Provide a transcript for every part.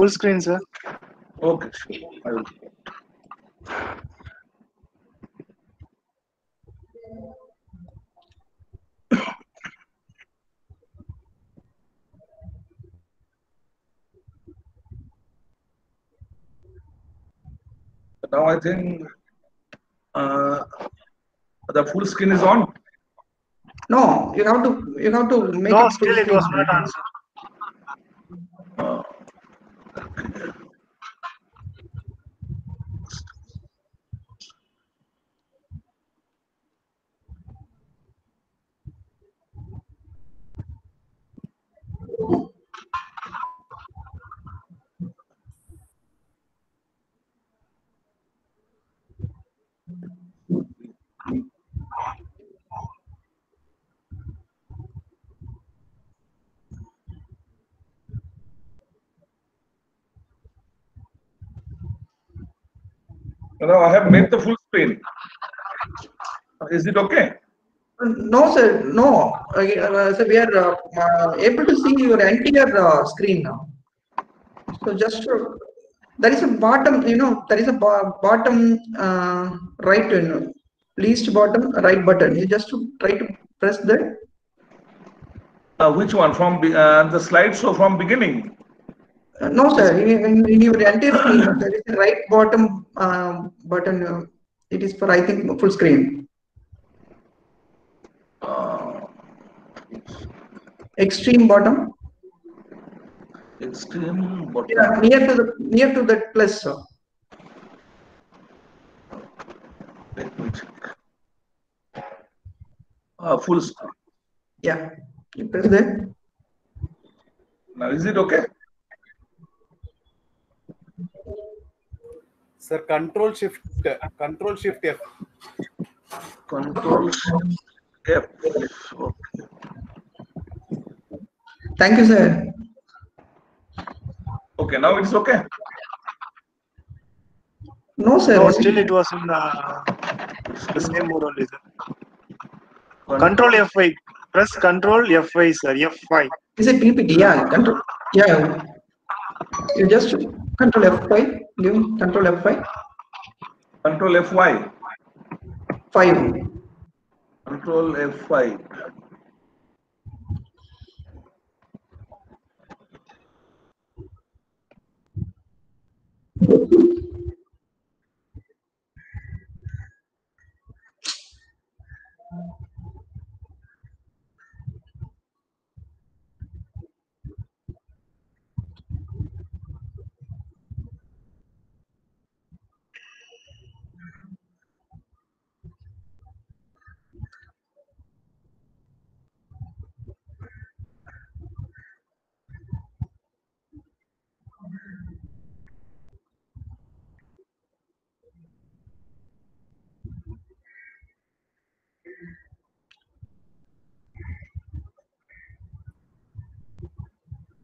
Full screen, sir. Okay, sure. I will. Now I think the full screen is on. No, you have to make No, it full still it screen. was not on, sir. No, I have made the full screen. Is it okay? No, sir. No. So we are able to see your entire screen now. So just there is a bottom. There is a bottom right. Least bottom right button. You just try to press that. Which one? From the slideshow from beginning? No, sir. In your entire screen, there is a right bottom button. It is for, I think, full screen. Extreme bottom. Extreme bottom. Yeah, near to that plus, sir. Let me check. Full screen. Yeah, you press that. Now is it okay? Sir, Control Shift F. Control Shift F. Okay. Thank you, sir. Okay, now it's okay. No, sir. No, still it was in the same mode only, sir. Control F5. Press Control F5, sir. F5. Is it PPT? Yeah, control. Yeah. You just control F5. Give control F5. Control F5. 5. Control F5.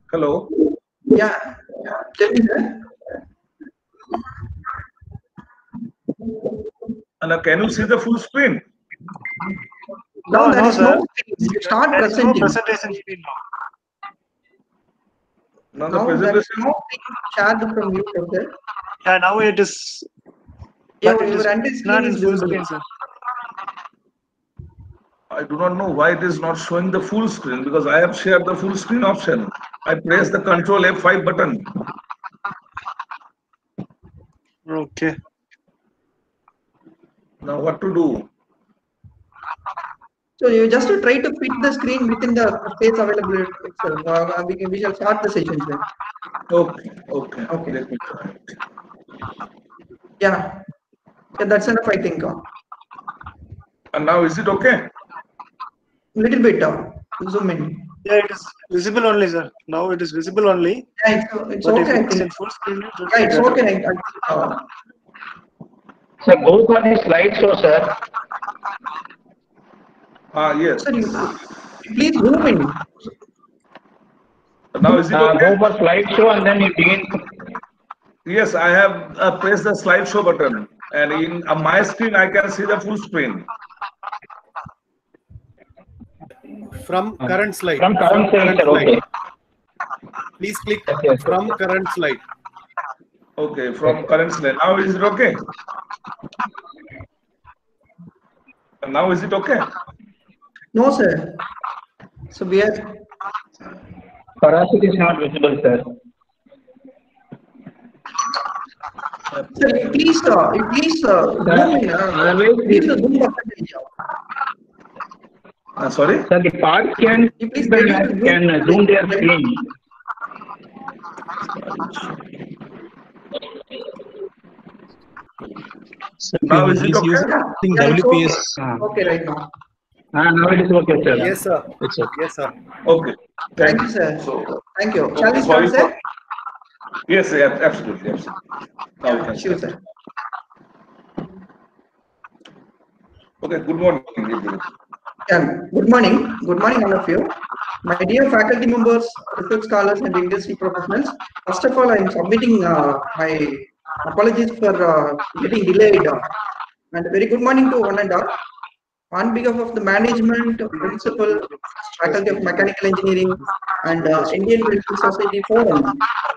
Hello. Yeah. Tell me, sir. And can you see the full screen? No, there no, is sir. no. Start There is no presenting. presentation screen now. Now the Now there is presentation. no shared from you, sir. Yeah, now it is. Your But it is entire not screen in is full visible. screen, sir. I do not know why it is not showing the full screen, because I have shared the full screen option. I press the Control F5 button. Okay. Now what to do? So you just try to fit the screen within the space available itself. We shall start the session, sir. Okay, okay. Okay. Let me try it. Yeah. Yeah, that's enough, I think. And now is it okay? Little bit zoom in. Yeah, it is visible only, sir. Now it is visible only. Yeah, it's But okay, if I it is in think. full screen, it will Yeah, be it's better. okay. Sir, go for the slideshow, sir. Yes. Sir, please zoom in. Now is it okay? Go for slideshow and then you begin. Yes, I have pressed the slideshow button, and in my screen I can see the full screen. From current slide. From current slide, sir. Okay. Please click Yes. from current slide. Okay, from current slide. Now is it okay? Now is it okay? No, sir. So we are. Parasit is not visible, sir. Sir, please, zoom in. Otherwise, Please zoom percentage. Sorry? sir, the parts can You please reduce the can zoom their screen. Sir, Now is it he's okay? using Yeah, it's WPS. okay right now. Now it is okay, sir. Yes, sir. It's okay. Yes, sir. Okay. Thank you, sir. So, Thank you. okay, Shall we sorry start, for- sir? yes, yeah, absolutely, absolutely. Now we can Sure, start. sir. Okay, good morning, everybody. Yeah, good morning. Good morning, all of you. My dear faculty members, research scholars, and industry professionals. First of all, I am submitting my apologies for getting delayed. And very good morning to one and all. On behalf of the management, principal, faculty of mechanical engineering, and Indian Medical Society Forum,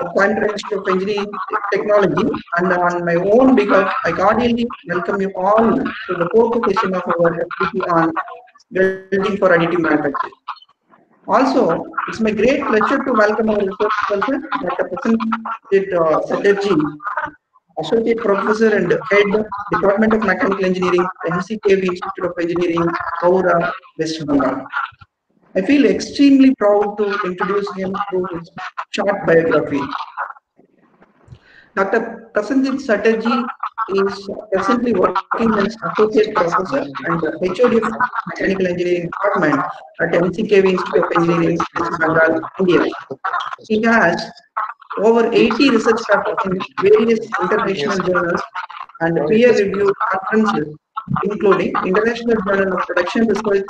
the Quantum Institute of Engineering Technology, and on my own behalf, I cordially welcome you all to the fourth session of our FDP on welding for additive manufacturing. Also, it's my great pleasure to welcome our research person, Dr. Prasanjit Chatterjee, Associate Professor and Head, Department of Mechanical Engineering, MCKV Institute of Engineering, Howrah, West Bengal. I feel extremely proud to introduce him through his short biography. Dr. Prasanjit Chatterjee is presently working as Associate Professor and HOD of Mechanical Engineering Department at MCKV Institute of Engineering, West Bengal, India. He has over 80 research papers in various international journals and peer-reviewed conferences, including International Journal of Production Research,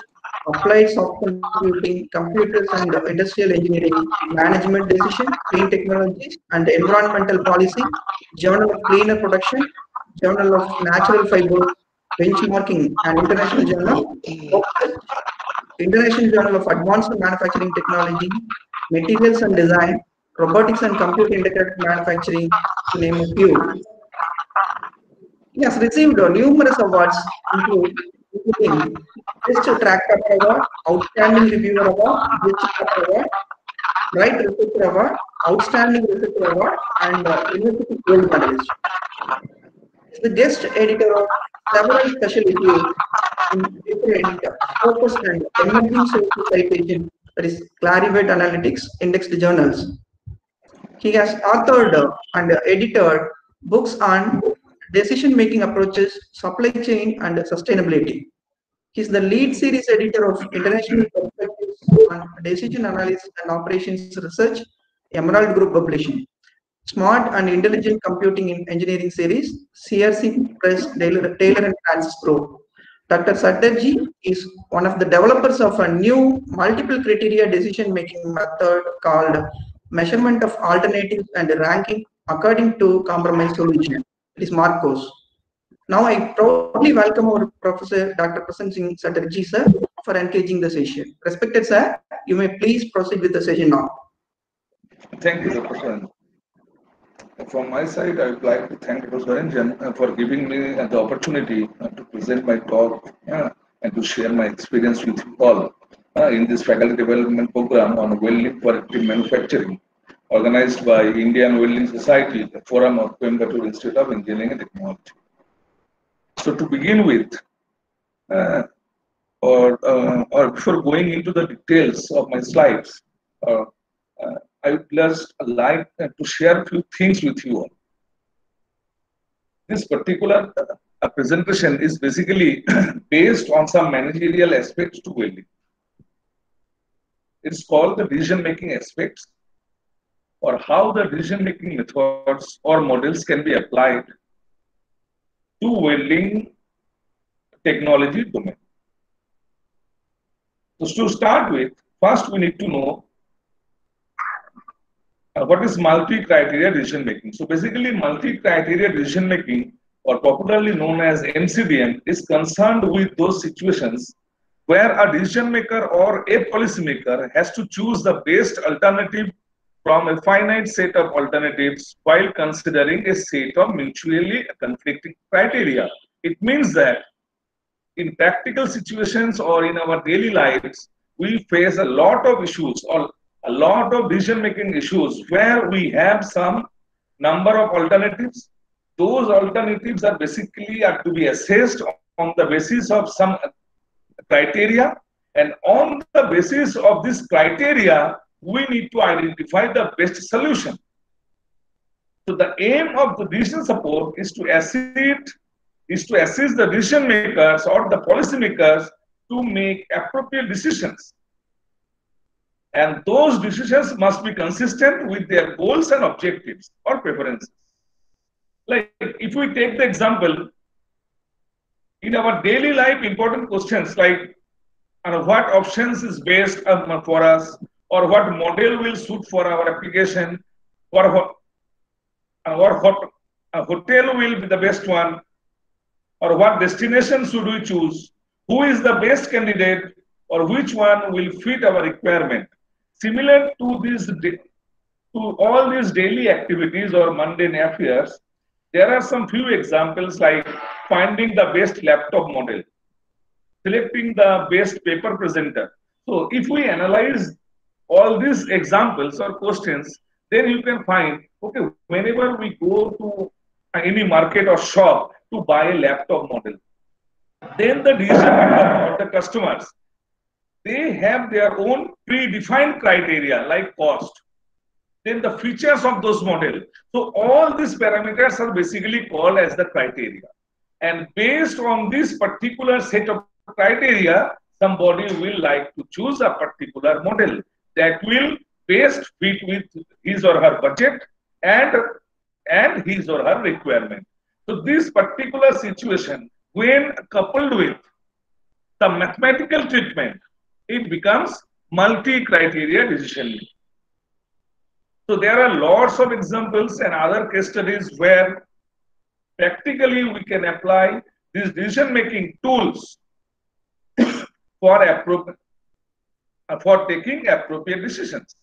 Applied Soft Computing, Computers and Industrial Engineering, Management Decision, Clean Technologies and Environmental Policy, Journal of Cleaner Production, Journal of Natural Fiber, Benchmarking and International Journal, International Journal of Advanced Manufacturing Technology, Materials and Design, Robotics and Computer Integrated Manufacturing, to name a few. He has received numerous awards, including Best Track Paper Award, Outstanding Reviewer Award, Best Paper Award, Bright Researcher Award, Outstanding Researcher Award, and University Gold Medalist. He is the guest editor of several special issues in different focused and emerging social citation, that is Clarivate Analytics indexed journals. He has authored and edited books on decision-making approaches, supply chain, and sustainability. He is the lead series editor of International Perspectives on Decision Analysis and Operations Research, Emerald Group Publishing. Smart and Intelligent Computing in Engineering Series, CRC Press, Taylor and Francis Group. Dr. Chatterjee is one of the developers of a new multiple criteria decision-making method called measurement of alternatives and ranking according to compromise solution. It is Marcos. Now I proudly welcome our Professor Dr. Prasanjit Chatterjee, sir, for engaging the session. Respected sir, you may please proceed with the session now. Thank you, Dr. Swaran. From my side, I would like to thank Dr. Swaranjan for giving me the opportunity to present my talk and to share my experience with you all in this faculty development program on welding for additive manufacturing, organized by Indian Welding Society, the Forum of Coimbatore Institute of Engineering and Technology. So to begin with, or before going into the details of my slides, I would just like to share a few things with you all. This particular presentation is basically based on some managerial aspects to welding. It's called the decision-making aspects, or how the decision-making methods or models can be applied to welding technology domain. So to start with, first we need to know what is multi-criteria decision making. So basically, multi-criteria decision making, or popularly known as MCDM, is concerned with those situations where a decision maker or a policy maker has to choose the best alternative from a finite set of alternatives while considering a set of mutually conflicting criteria. It means that in practical situations or in our daily lives, we face a lot of issues or a lot of decision making issues where we have some number of alternatives. Those alternatives are basically are to be assessed on the basis of some criteria, and on the basis of this criteria, we need to identify the best solution. So the aim of the decision support is to assist the decision makers or the policy makers to make appropriate decisions. And those decisions must be consistent with their goals and objectives or preferences. Like if we take the example, in our daily life, important questions like what options is best for us, or what model will suit for our application, or what hotel will be the best one, or what destination should we choose, who is the best candidate, or which one will fit our requirement. Similar to all these daily activities or mundane affairs, there are some few examples like finding the best laptop model, selecting the best paper presenter. So if we analyze all these examples or questions, then you can find, okay, whenever we go to any market or shop to buy a laptop model, then the decision maker or the customers, they have their own predefined criteria like cost, then the features of those models. So all these parameters are basically called as the criteria. And based on this particular set of criteria, somebody will like to choose a particular model that will best fit with his or her budget and his or her requirement. So this particular situation, when coupled with the mathematical treatment, it becomes multi-criteria decision making. So there are lots of examples and other case studies where practically we can apply these decision making tools for taking appropriate decisions.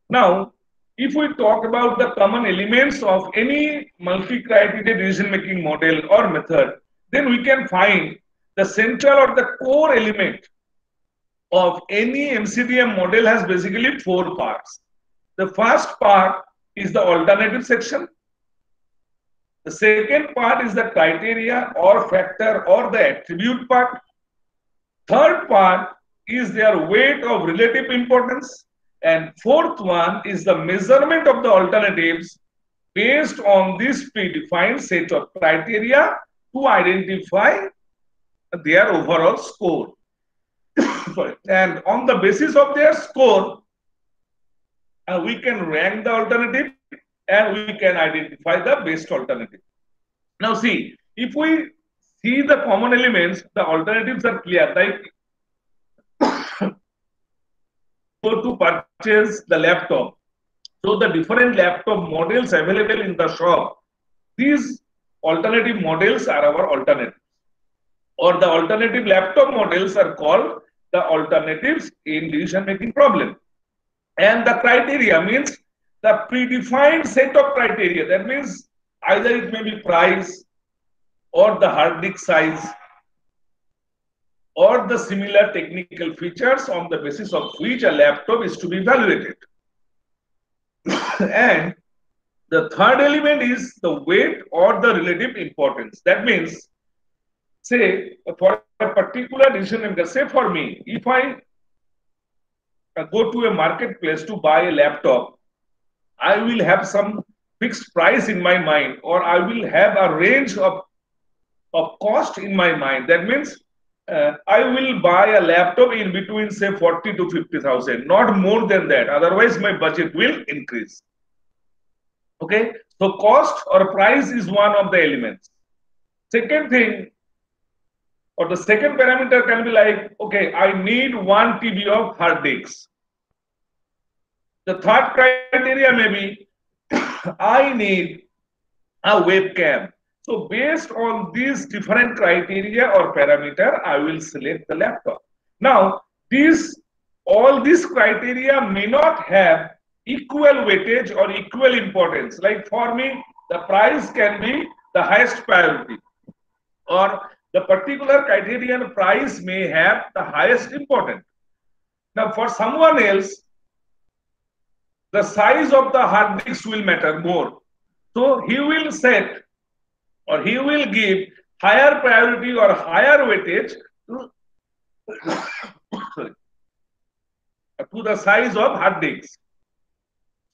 Now, if we talk about the common elements of any multi-criteria decision-making model or method, then we can find the central or the core element of any MCDM model has basically 4 parts. The first part is the alternative section. The second part is the criteria or factor or the attribute part. Third part is their weight of relative importance. And fourth one is the measurement of the alternatives based on this predefined set of criteria to identify their overall score. And on the basis of their score, we can rank the alternative and we can identify the best alternative. Now see, if we see the common elements, the alternatives are clear. Like go to purchase the laptop. So the different laptop models available in the shop, these alternative models are our alternatives. Or the alternative laptop models are called the alternatives in decision making problem. And the criteria means the predefined set of criteria. That means either it may be price or the hard disk size or the similar technical features on the basis of which a laptop is to be evaluated. And the third element is the weight or the relative importance. That means, say, for a particular decision maker, say for me, if I go to a marketplace to buy a laptop, I will have some fixed price in my mind, or I will have a range of cost in my mind. That means I will buy a laptop in between say 40 to 50,000, not more than that. Otherwise, my budget will increase. Okay, so cost or price is one of the elements. Second thing, or the second parameter can be like, okay, I need 1 TB of hard disks. The third criteria may be I need a webcam. So based on these different criteria or parameter, I will select the laptop. Now, all these criteria may not have equal weightage or equal importance. Like for me, the price can be the highest priority, or the particular criterion price may have the highest importance. Now, for someone else, the size of the hard disk will matter more. So he will set, or he will give higher priority or higher weightage to, to the size of hard disks.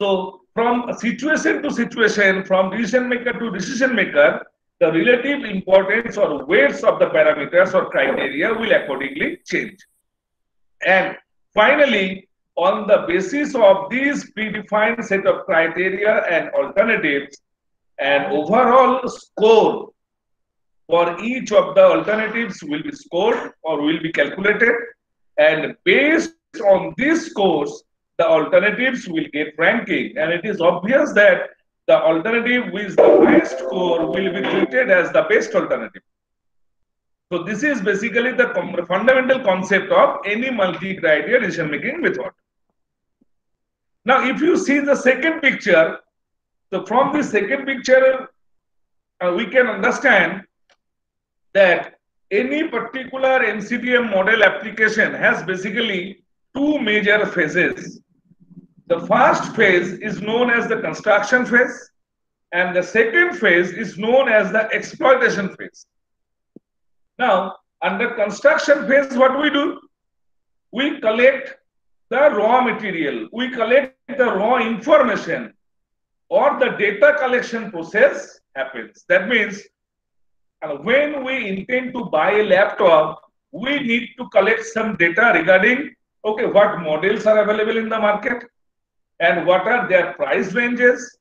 So from situation to situation, from decision maker to decision maker, the relative importance or weights of the parameters or criteria will accordingly change. And finally, on the basis of these predefined set of criteria and alternatives, an overall score for each of the alternatives will be scored or will be calculated, and based on these scores, the alternatives will get ranking, and it is obvious that the alternative with the highest score will be treated as the best alternative. So this is basically the fundamental concept of any multi-criteria decision-making method. Now, if you see the second picture, so from this second picture, we can understand that any particular MCDM model application has basically two major phases. The first phase is known as the construction phase, and the second phase is known as the exploitation phase. Now, under construction phase, what we do? We collect the raw material, we collect the raw information, or the data collection process happens. That means when we intend to buy a laptop, we need to collect some data regarding, okay, what models are available in the market, and what are their price ranges,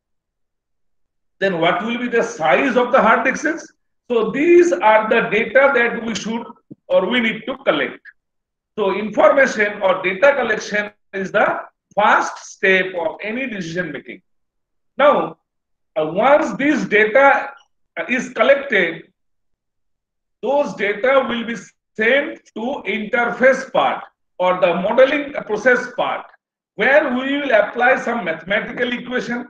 then what will be the size of the hard disks. So these are the data that we should or we need to collect. So information or data collection is the first step of any decision making. Now, once this data is collected, those data will be sent to interface part or the modeling process part, where we will apply some mathematical equation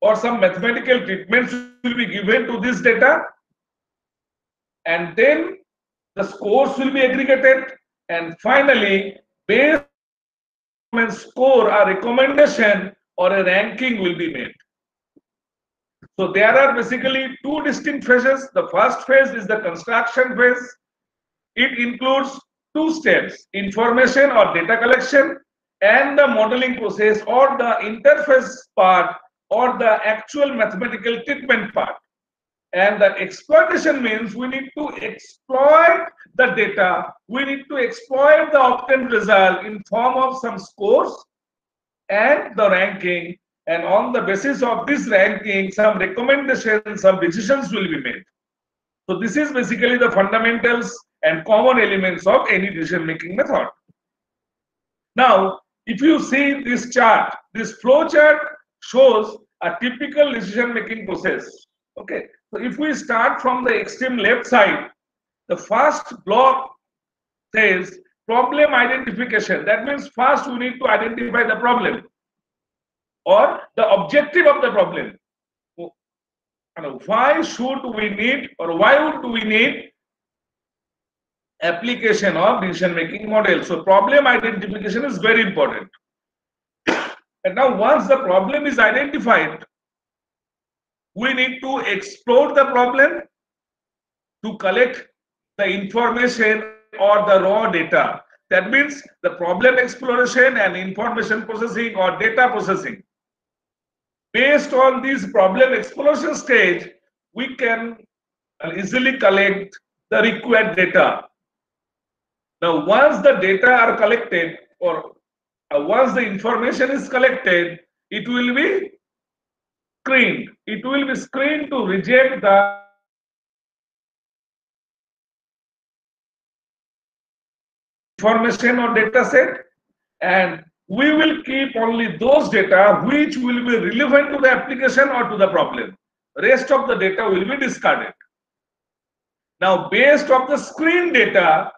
or some mathematical treatments will be given to this data, and then the scores will be aggregated, and finally, based on score, a recommendation or a ranking will be made. So there are basically two distinct phases. The first phase is the construction phase. It includes two steps: information or data collection, and the modeling process or the interface part or the actual mathematical treatment part. And the exploitation means we need to exploit the data, we need to exploit the obtained result in form of some scores and the ranking, and on the basis of this ranking, some recommendations, some decisions will be made. So this is basically the fundamentals and common elements of any decision making method. Now, if you see this chart, this flow chart shows a typical decision making process. Okay, so if we start from the extreme left side, the first block says problem identification. That means first we need to identify the problem or the objective of the problem. And why should we need, or why would we need application of decision making model? So problem identification is very important. And now once the problem is identified, we need to explore the problem to collect the information or the raw data. That means the problem exploration and information processing or data processing. Based on this problem exploration stage, we can easily collect the required data. Now, once the data are collected, or once the information is collected, it will be screened. It will be screened to reject the information or data set, and we will keep only those data which will be relevant to the application or to the problem. Rest of the data will be discarded. Now, based on the screen data,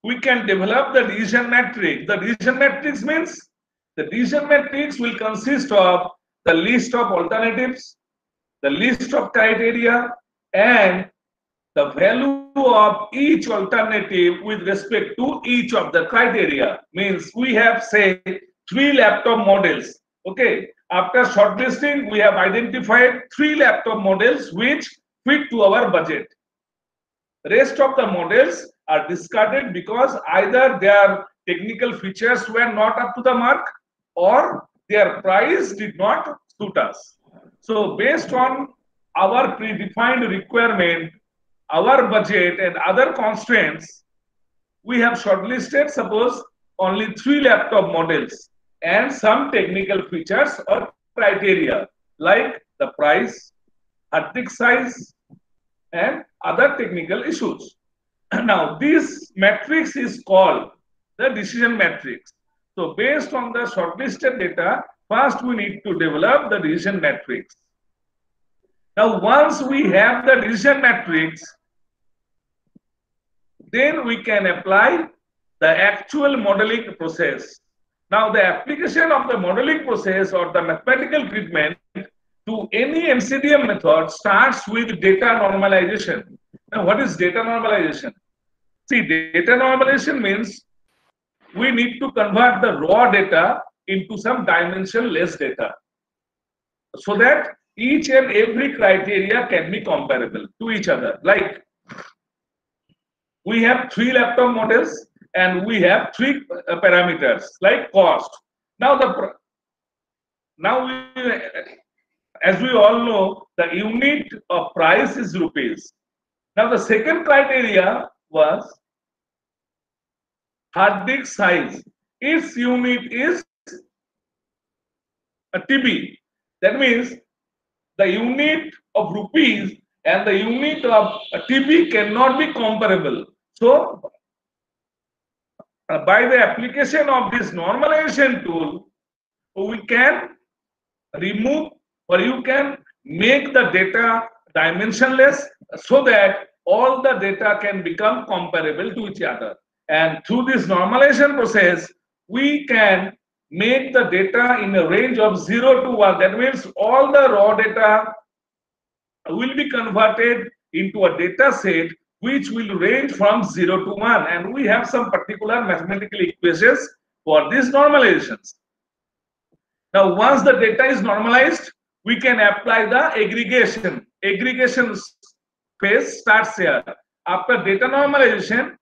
we can develop the decision matrix. The decision matrix means The decision matrix will consist of the list of alternatives, the list of criteria, and the value of each alternative with respect to each of the criteria. Means we have, say, 3 laptop models. Okay, after shortlisting, we have identified 3 laptop models which fit to our budget. Rest of the models are discarded because either their technical features were not up to the mark or their price did not suit us. So based on our predefined requirement, our budget and other constraints, we have shortlisted, suppose, only 3 laptop models and some technical features or criteria like the price, hard disk size, and other technical issues. Now, this matrix is called the decision matrix. So, based on the shortlisted data, first we need to develop the decision matrix. Now, once we have the decision matrix, then we can apply the actual modeling process. Now, the application of the modeling process or the mathematical treatment to any MCDM method starts with data normalization. Now, what is data normalization? See, data normalization means we need to convert the raw data into some dimensionless data so that each and every criteria can be comparable to each other. Like, we have 3 laptop models and we have 3 parameters like cost. Now, as we all know, the unit of price is rupees. Now, the second criteria was hard disk size. Its unit is a TB. That means the unit of rupees and the unit of TB cannot be comparable. So, by the application of this normalization tool, we can remove or you can make the data dimensionless so that all the data can become comparable to each other. And through this normalization process, we can make the data in a range of 0 to 1. That means all the raw data will be converted into a data set which will range from 0 to 1. And we have some particular mathematical equations for these normalizations. Now, once the data is normalized, we can apply the aggregation. Aggregation phase starts here. After data normalization,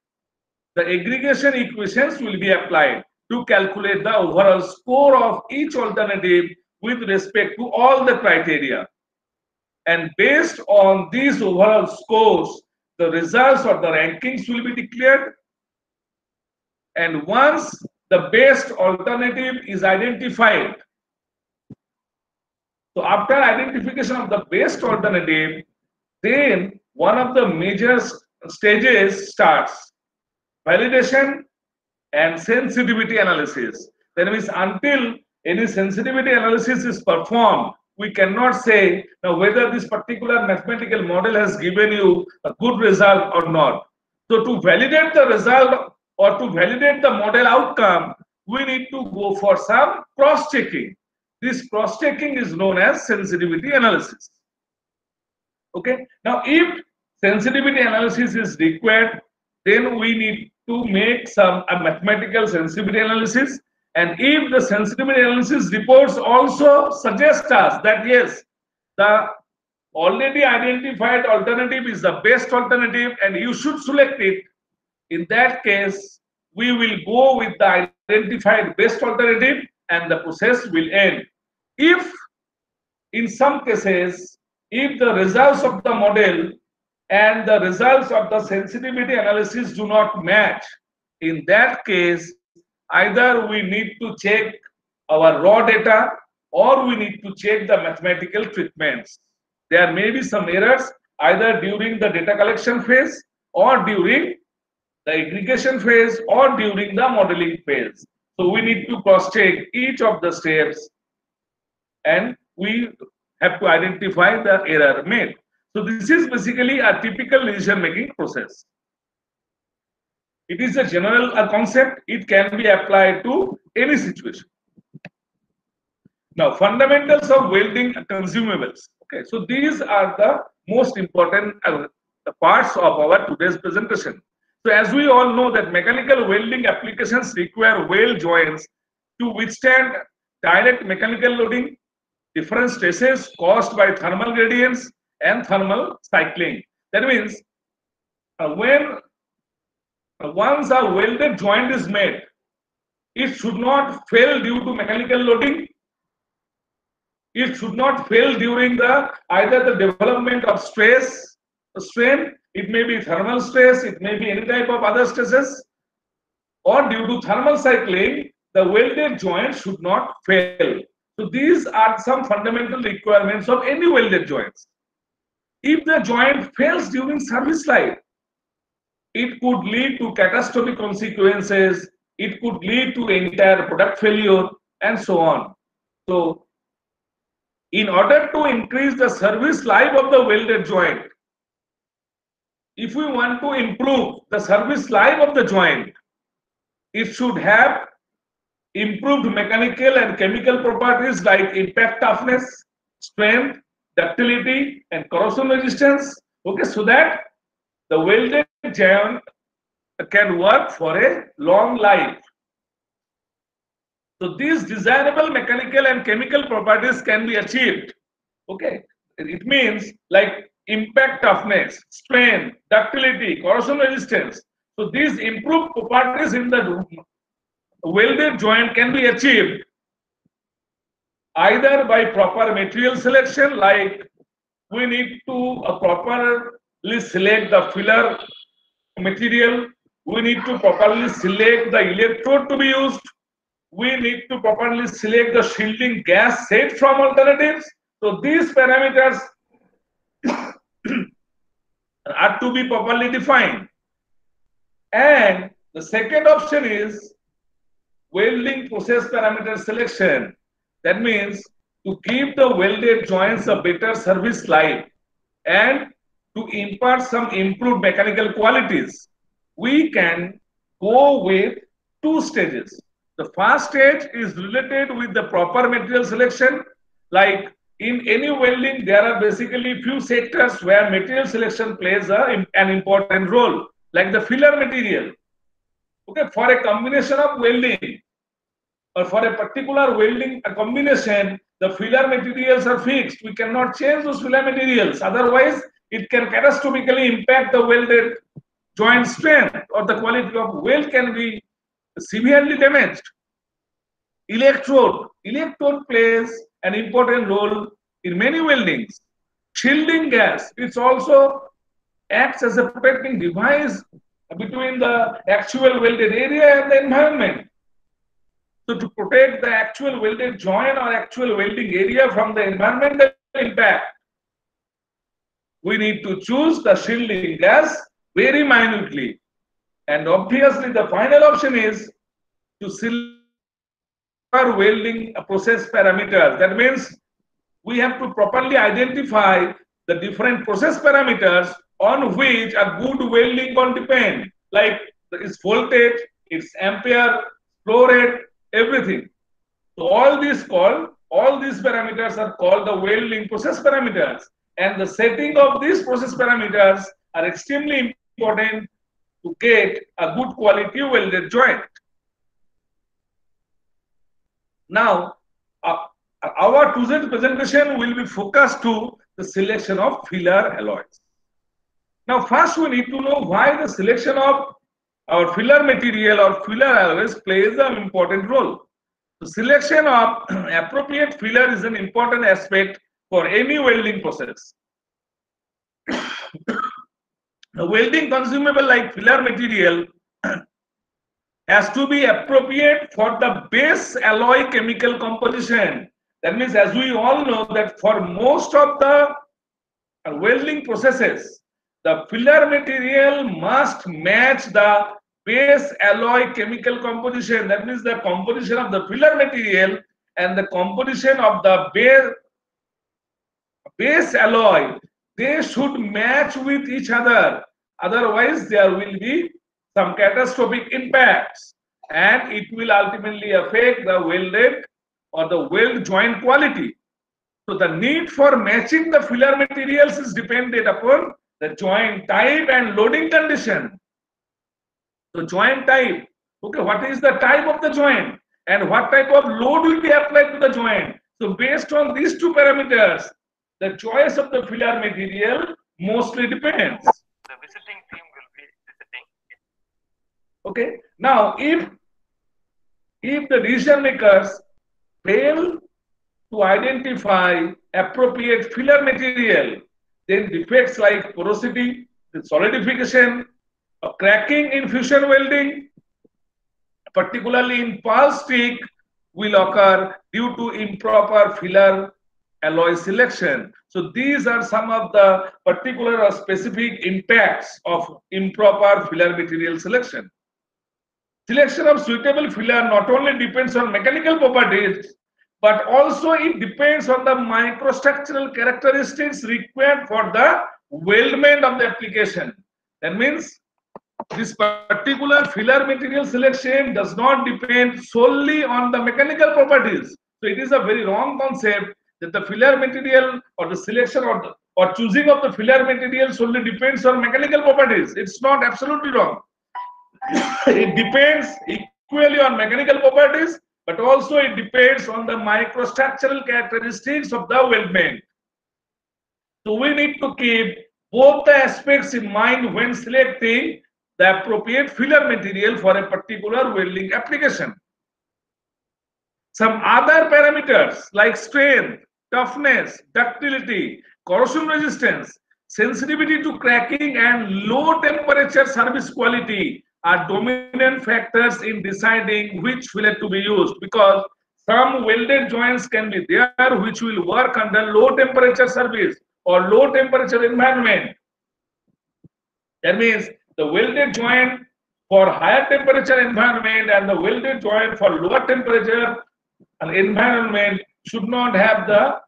the aggregation equations will be applied to calculate the overall score of each alternative with respect to all the criteria. And based on these overall scores, the results or the rankings will be declared. And once the best alternative is identified, so after identification of the best alternative, then one of the major stages starts: validation and sensitivity analysis. That means until any sensitivity analysis is performed, we cannot say now whether this particular mathematical model has given you a good result or not. So to validate the result or to validate the model outcome, we need to go for some cross-checking. This cross-checking is known as sensitivity analysis. Okay. Now, if sensitivity analysis is required, then we need to make a mathematical sensitivity analysis. And if the sensitivity analysis reports also suggest us that yes, the already identified alternative is the best alternative and you should select it, in that case, we will go with the identified best alternative and the process will end. If in some cases, if the results of the model and the results of the sensitivity analysis do not match, in that case, either we need to check our raw data or we need to check the mathematical treatments. There may be some errors either during the data collection phase or during the aggregation phase or during the modeling phase. So we need to cross-check each of the steps and we have to identify the error made. So this is basically a typical decision-making process. It is a general concept. It can be applied to any situation. Now, fundamentals of welding consumables. Okay, so these are the most important the parts of our today's presentation. So, as we all know that mechanical welding applications require weld joints to withstand direct mechanical loading, different stresses caused by thermal gradients and thermal cycling. That means when once a welded joint is made, it should not fail due to mechanical loading. It should not fail during the either the development of stress, strain. It may be thermal stress. It may be any type of other stresses, or due to thermal cycling, the welded joint should not fail. So these are some fundamental requirements of any welded joints. If the joint fails during service life, it could lead to catastrophic consequences. It could lead to entire product failure and so on. So, in order to increase the service life of the welded joint, if we want to improve the service life of the joint, it should have improved mechanical and chemical properties like impact toughness, strength, ductility, and corrosion resistance. Okay, so that the welded joint can work for a long life. So these desirable mechanical and chemical properties can be achieved. Okay, it means like impact toughness, strength, ductility, corrosion resistance. So these improved properties in the welded joint can be achieved either by proper material selection, like we need to properly select the filler material, we need to properly select the electrode to be used, we need to properly select the shielding gas set from alternatives. So these parameters are to be properly defined. And the second option is welding process parameter selection. That means to give the welded joints a better service life and to impart some improved mechanical qualities, we can go with two stages. The first stage is related with the proper material selection. Like in any welding, there are basically few sectors where material selection plays an important role, like the filler material. Okay, for a combination of welding or for a particular welding combination, the filler materials are fixed. We cannot change those filler materials. Otherwise, it can catastrophically impact the welded joint strength, or the quality of weld can be severely damaged. Electrode plays an important role in many weldings. Shielding gas, it also acts as a protecting device between the actual welded area and the environment. So to protect the actual welded joint or actual welding area from the environmental impact, we need to choose the shielding gas very minutely. And obviously the final option is to select welding process parameters. That means we have to properly identify the different process parameters on which a good welding will depend, like its voltage, its ampere, flow rate, everything. So all these parameters are called the welding process parameters, and the setting of these process parameters are extremely important to get a good quality welded joint. Now, our today's presentation will be focused to the selection of filler alloys. Now, first we need to know why the selection of our filler material or filler alloys plays an important role. The selection of appropriate filler is an important aspect for any welding process. A welding consumable like filler material has to be appropriate for the base alloy chemical composition. That means, as we all know, that for most of the welding processes, the filler material must match the base alloy chemical composition. That means the composition of the filler material and the composition of the base alloy, they should match with each other. Otherwise, there will be some catastrophic impacts and it will ultimately affect the welded or the weld joint quality. So the need for matching the filler materials is dependent upon the joint type and loading condition. So joint type, okay, what is the type of the joint and what type of load will be applied to the joint? So based on these two parameters, the choice of the filler material mostly depends. The visiting team will be visiting. Okay. Now, if the decision makers fail to identify appropriate filler material, then defects like porosity, solidification, cracking in fusion welding, particularly in pulse stick, will occur due to improper filler alloy selection. So these are some of the particular or specific impacts of improper filler material selection. Selection of suitable filler not only depends on mechanical properties, but also it depends on the microstructural characteristics required for the weldment of the application. That means this particular filler material selection does not depend solely on the mechanical properties. So it is a very wrong concept that the filler material or the selection or choosing of the filler material solely depends on mechanical properties. It's not absolutely wrong. It depends equally on mechanical properties, but also it depends on the microstructural characteristics of the weldment. So we need to keep both the aspects in mind when selecting the appropriate filler material for a particular welding application. Some other parameters like strength, toughness, ductility, corrosion resistance, sensitivity to cracking, and low temperature service quality are dominant factors in deciding which filler to be used, because some welded joints can be there which will work under low temperature service or low temperature environment. That means the welded joint for higher temperature environment and the welded joint for lower temperature environment should not have the,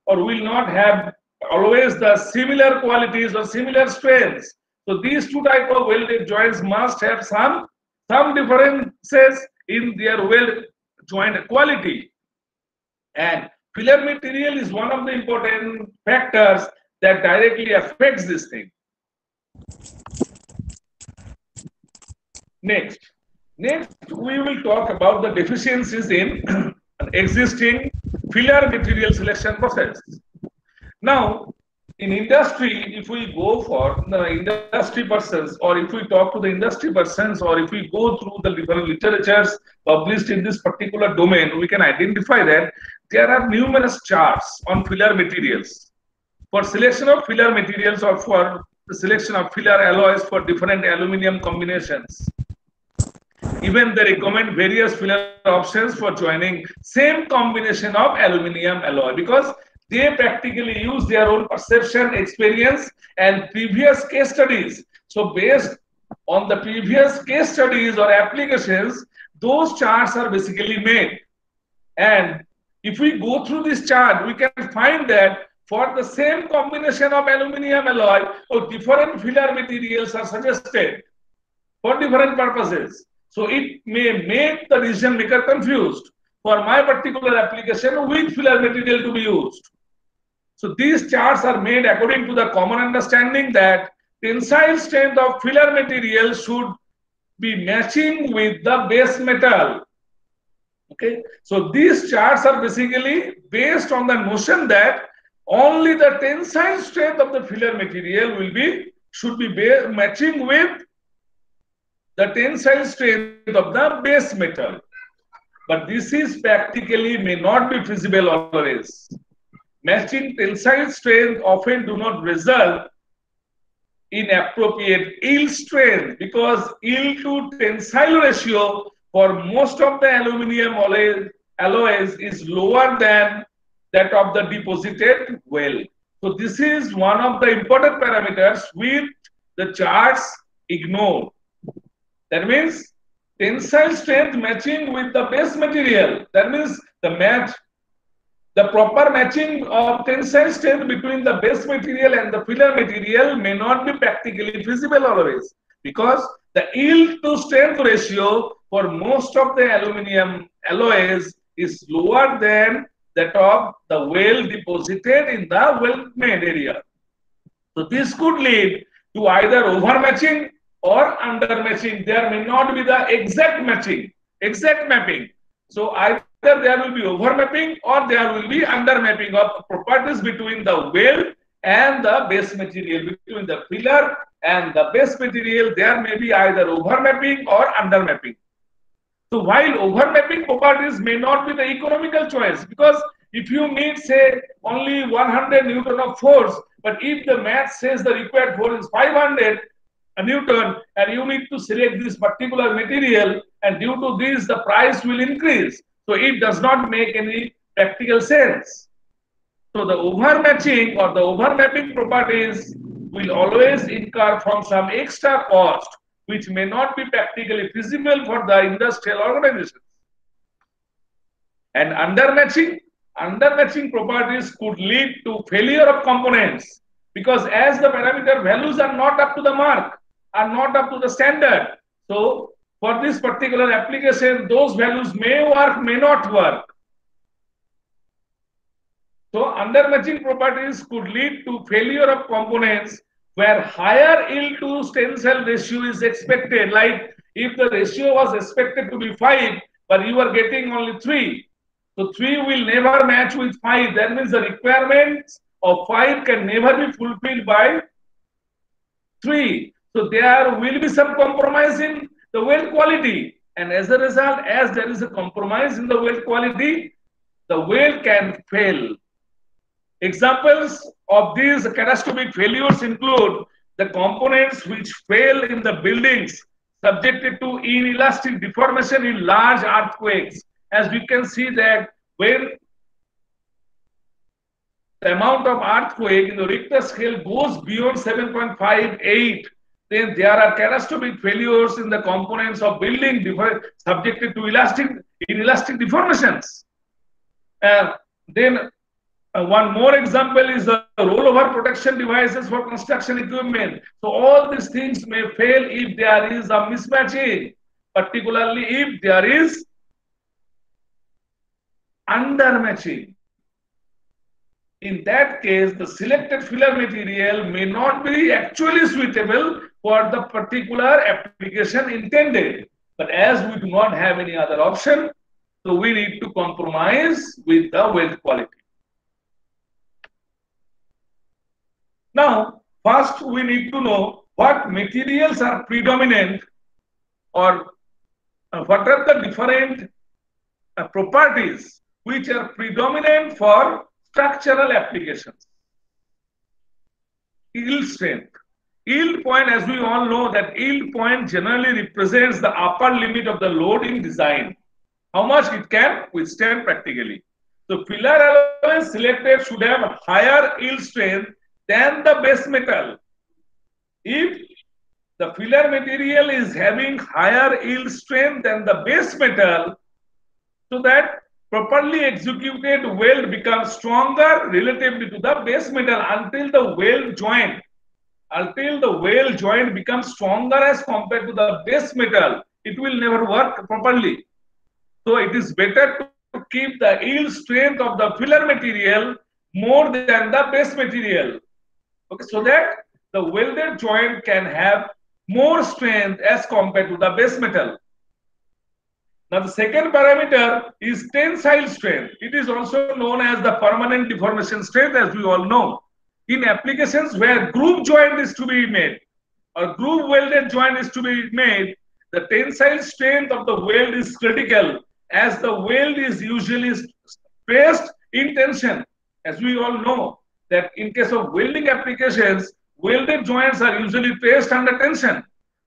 or will not have always the similar qualities or similar strengths. So these two type of welded joints must have some differences in their weld joint quality. And filler material is one of the important factors that directly affects this thing. Next, we will talk about the deficiencies in an existing filler material selection process. Now, in industry, if we go for the industry persons, or if we talk to the industry persons, or if we go through the different literatures published in this particular domain, we can identify that there are numerous charts on filler materials. For selection of filler materials or for the selection of filler alloys for different aluminum combinations. Even they recommend various filler options for joining same combination of aluminum alloy, because they practically use their own perception, experience, and previous case studies. So based on the previous case studies or applications, those charts are basically made. And if we go through this chart, we can find that for the same combination of aluminum alloy, different filler materials are suggested for different purposes. So it may make the decision maker confused. For my particular application, which filler material to be used? So these charts are made according to the common understanding that tensile strength of filler material should be matching with the base metal. Okay, so these charts are basically based on the notion that only the tensile strength of the filler material should be matching with the tensile strength of the base metal. But this is practically may not be feasible always. Matching tensile strength often do not result in appropriate yield strength, because yield to tensile ratio for most of the aluminum alloys is lower than that of the deposited weld. So this is one of the important parameters which the charts ignore. That means tensile strength matching with the base material. That means the proper matching of tensile strength between the base material and the filler material may not be practically feasible always, because the yield to strength ratio for most of the aluminum alloys is lower than that of the well deposited in the well-made area. So this could lead to either overmatching or undermatching. There may not be the exact matching, exact mapping. So either there will be overmapping or there will be undermapping of properties between the well and the base material. Between the filler and the base material, there may be either overmapping or undermapping. So while overmapping properties may not be the economical choice, because if you need, say, only 100 Newton of force, but if the math says the required force is 500 Newton, and you need to select this particular material, and due to this, the price will increase. So it does not make any practical sense. So the overmatching or the overmapping properties will always incur from some extra cost, which may not be practically feasible for the industrial organizations. And undermatching properties could lead to failure of components, because as the parameter values are not up to the mark, are not up to the standard. So for this particular application, those values may work, may not work. So undermatching properties could lead to failure of components where higher yield to tensile ratio is expected. Like if the ratio was expected to be 5, but you are getting only 3. So 3 will never match with 5. That means the requirements of 5 can never be fulfilled by 3. So there will be some compromise in the weld quality. And as a result, as there is a compromise in the weld quality, the weld can fail. Examples of these catastrophic failures include the components which fail in the buildings subjected to inelastic deformation in large earthquakes. As we can see that when the amount of earthquake in the Richter scale goes beyond 7.58, then there are catastrophic failures in the components of building subjected to inelastic deformations. Then one more example is the rollover protection devices for construction equipment. So all these things may fail if there is a mismatching, particularly if there is undermatching. In that case, the selected filler material may not be actually suitable for the particular application intended. But as we do not have any other option, so we need to compromise with the weld quality. Now, first we need to know what materials are predominant, or what are the different properties which are predominant for structural applications. Yield strength. Yield point, as we all know, that yield point generally represents the upper limit of the load in design, how much it can withstand practically. So filler alloys selected should have higher yield strength than the base metal. If the filler material is having higher yield strength than the base metal, so that properly executed weld becomes stronger relatively to the base metal until the weld joint becomes stronger as compared to the base metal, it will never work properly. So it is better to keep the yield strength of the filler material more than the base material. Okay, so that the welded joint can have more strength as compared to the base metal. Now the second parameter is tensile strength. It is also known as the permanent deformation strength, as we all know. In applications where groove joint is to be made or groove welded joint is to be made, the tensile strength of the weld is critical, as the weld is usually placed in tension. As we all know that in case of welding applications, welded joints are usually placed under tension.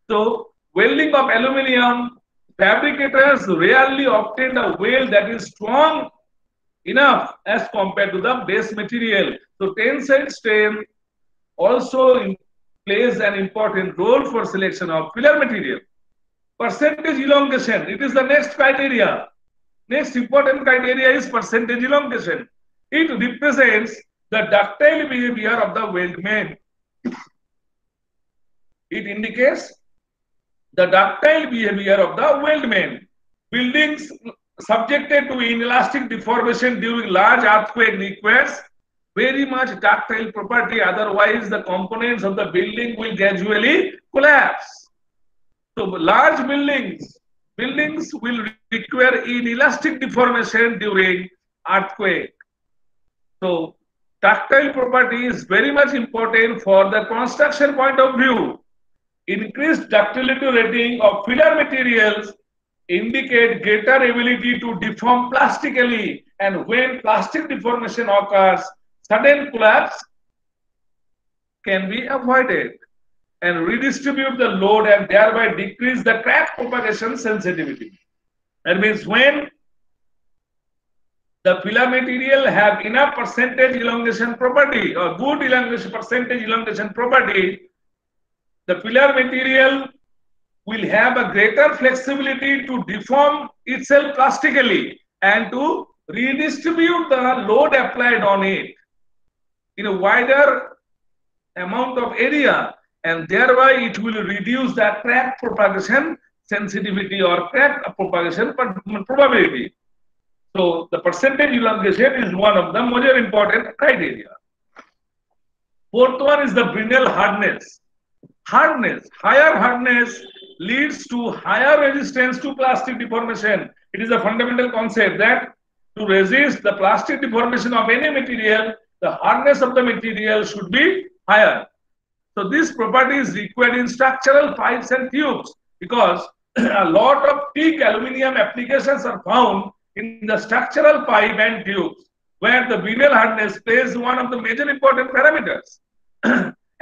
So welding of aluminum, fabricators rarely obtain a weld that is strong enough as compared to the base material. So tensile strength also plays an important role for selection of filler material. Percentage elongation, it is the next criteria. Next important criteria is percentage elongation. It represents the ductile behavior of the weld main. It indicates the ductile behavior of the weld main. Buildings subjected to inelastic deformation during large earthquake requires very much ductile property, otherwise the components of the building will gradually collapse. So large buildings will require inelastic deformation during earthquake. So ductile property is very much important for the construction point of view. Increased ductility rating of filler materials indicate greater ability to deform plastically, and when plastic deformation occurs, sudden collapse can be avoided and redistribute the load and thereby decrease the crack propagation sensitivity. That means when the filler material have enough percentage elongation property or good elongation percentage elongation property, the filler material will have a greater flexibility to deform itself plastically and to redistribute the load applied on it in a wider amount of area, and thereby it will reduce the crack propagation sensitivity or crack propagation probability. So the percentage elongation is one of the major important criteria. Fourth one is the Brinell hardness. Higher hardness leads to higher resistance to plastic deformation. It is a fundamental concept that to resist the plastic deformation of any material, the hardness of the material should be higher. So this property is required in structural pipes and tubes because a lot of thick aluminum applications are found in the structural pipe and tubes, where the Brinell hardness plays one of the major important parameters.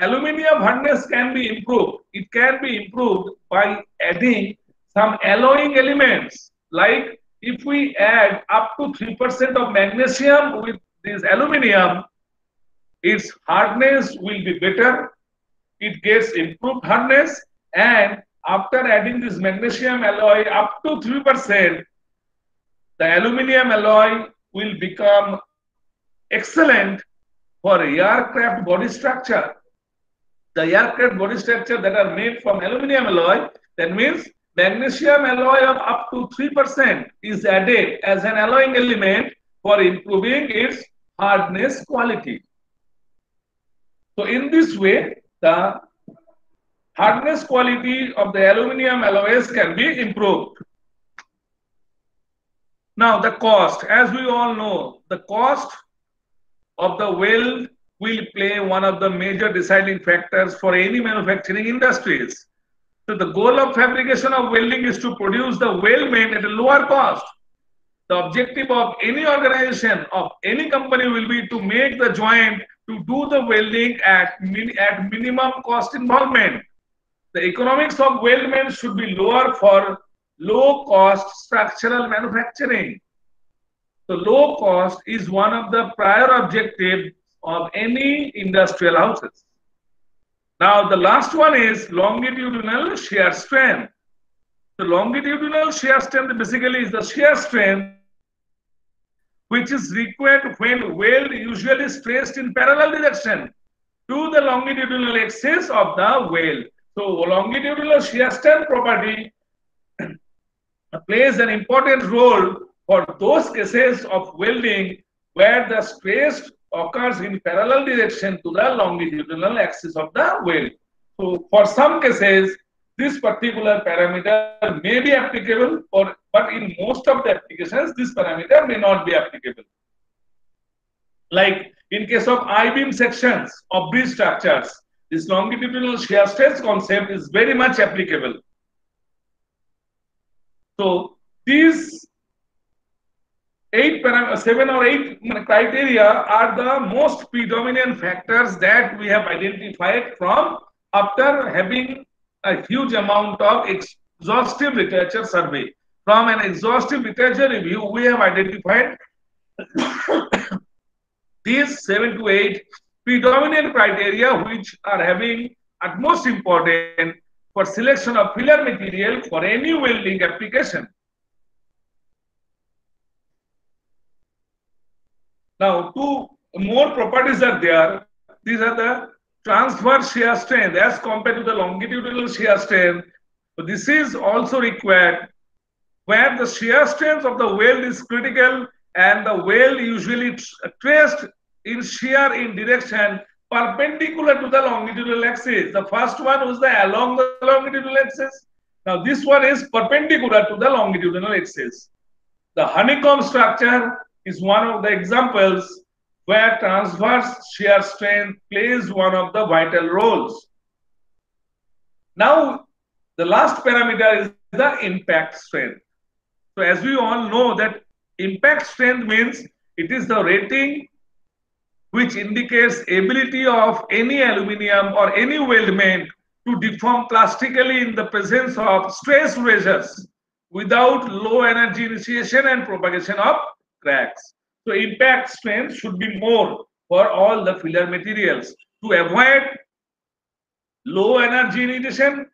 Aluminium hardness can be improved. It can be improved by adding some alloying elements. Like if we add up to 3% of magnesium with this aluminium, its hardness will be better. It gets improved hardness, and after adding this magnesium alloy up to 3%, the aluminium alloy will become excellent for aircraft body structure. The aircraft body structure that are made from aluminium alloy, that means magnesium alloy of up to 3% is added as an alloying element for improving its hardness quality. So in this way, the hardness quality of the aluminium alloys can be improved. Now the cost, as we all know, the cost of the weld will play one of the major deciding factors for any manufacturing industries. So the goal of fabrication of welding is to produce the weldment at a lower cost. The objective of any organization, of any company, will be to make the joint to do the welding at minimum cost involvement. The economics of weldment should be lower for low cost structural manufacturing. So low cost is one of the prior objectives of any industrial houses. Now the last one is longitudinal shear strength. The longitudinal shear strength basically is the shear strength which is required when weld usually stressed in parallel direction to the longitudinal axis of the weld. So longitudinal shear strength property plays an important role for those cases of welding where the stress occurs in parallel direction to the longitudinal axis of the weld. So for some cases, this particular parameter may be applicable, but in most of the applications, this parameter may not be applicable. Like in case of I-beam sections of bridge structures, this longitudinal shear stress concept is very much applicable. So these 7 or 8 criteria are the most predominant factors that we have identified from after having a huge amount of exhaustive literature survey. From an exhaustive literature review, we have identified these 7 to 8 predominant criteria which are having utmost importance for selection of filler material for any welding application. Now, 2 more properties are there. These are the transverse shear strength as compared to the longitudinal shear strength. So this is also required where the shear strength of the weld is critical and the weld usually traced in shear in direction perpendicular to the longitudinal axis. The first one was along the longitudinal axis. Now this one is perpendicular to the longitudinal axis. The honeycomb structure is one of the examples where transverse shear strength plays one of the vital roles. Now, the last parameter is the impact strength. So as we all know that impact strength means it is the rating which indicates ability of any aluminium or any weldment to deform plastically in the presence of stress pressures without low energy initiation and propagation of cracks. So impact strength should be more for all the filler materials to avoid low energy initiation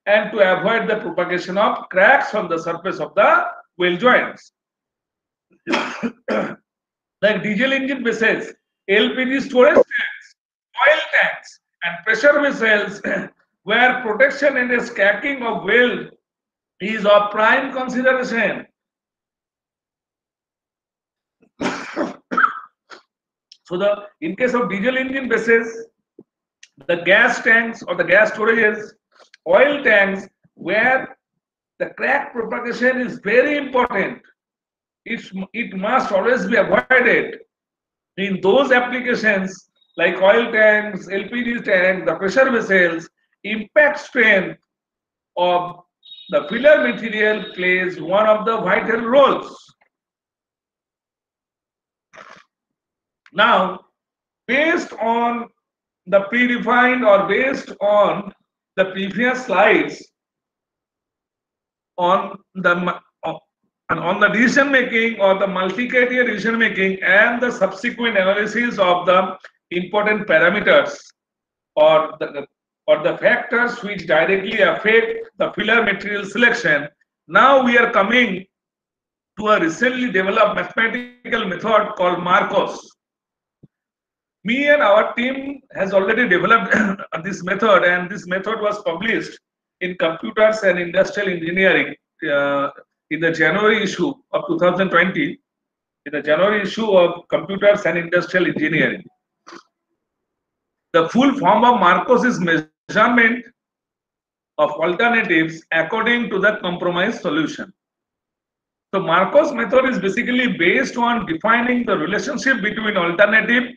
and to avoid the propagation of cracks on the surface of the weld joints. Like diesel engine vessels, LPG storage tanks, oil tanks, and pressure vessels where protection against cracking of weld is of prime consideration. So in case of diesel engine vessels, the gas tanks or the gas storages, oil tanks, where the crack propagation is very important, it must always be avoided. In those applications like oil tanks, LPG tanks, the pressure vessels, impact strength of the filler material plays one of the vital roles. Now, based on the predefined or based on the previous slides on the decision making or the multi-criteria decision making and the subsequent analysis of the important parameters or the factors which directly affect the filler material selection, now we are coming to a recently developed mathematical method called Marcos. Me and our team has already developed this method, and this method was published in Computers and Industrial Engineering in the January issue of 2020, in the January issue of Computers and Industrial Engineering. The full form of Marcos is measurement of alternatives according to the compromise solution. So Marcos method is basically based on defining the relationship between alternative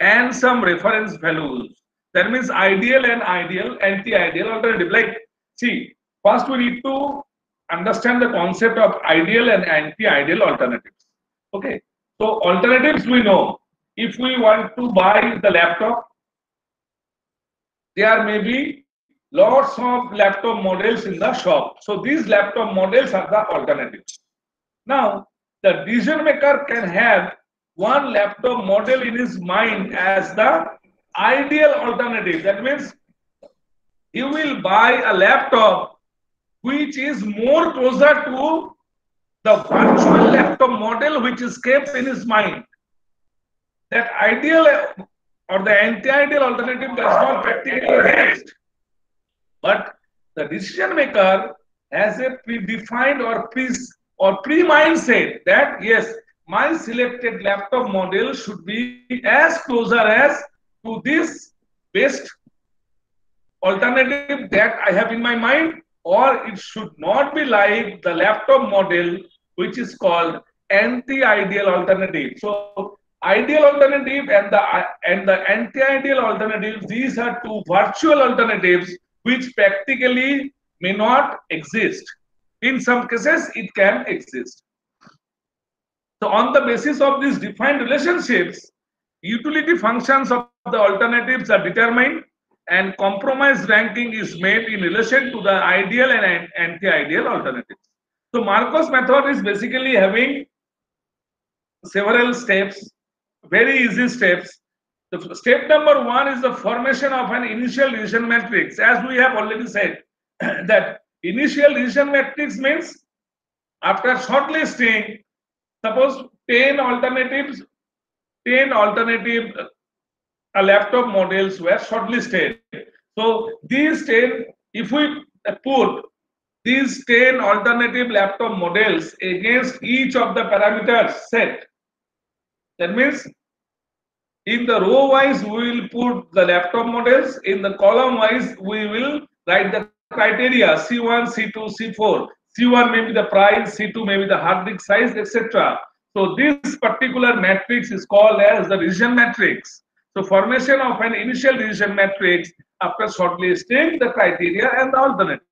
and some reference values. That means ideal and ideal, anti-ideal, alternative. Like, see, first we need to understand the concept of ideal and anti-ideal alternatives. Okay, so alternatives we know. If we want to buy the laptop, there may be lots of laptop models in the shop. So these laptop models are the alternatives. Now, the decision maker can have one laptop model in his mind as the ideal alternative. That means he will buy a laptop which is more closer to the virtual laptop model which is kept in his mind. That ideal or the anti-ideal alternative does not practically exist. But the decision maker has a predefined or pre-mindset that yes, my selected laptop model should be as closer as to this best alternative that I have in my mind, or it should not be like the laptop model which is called anti-ideal alternative. So ideal alternative and the anti-ideal alternative, these are two virtual alternatives which practically may not exist. In some cases, it can exist. So on the basis of these defined relationships, utility functions of the alternatives are determined and compromise ranking is made in relation to the ideal and anti-ideal alternatives. So Marcos method is basically having several steps, very easy steps. The step number one is the formation of an initial decision matrix. As we have already said, that initial decision matrix means after shortlisting, suppose 10 alternative laptop models were shortlisted. So these 10, if we put these 10 alternative laptop models against each of the parameters set. That means in the row wise we will put the laptop models, in the column wise we will write the criteria C1, C2, C4. C1 may be the price, C2 may be the hard disk size, etc. So this particular matrix is called as the decision matrix. So formation of an initial decision matrix after shortlisting the criteria and the alternatives.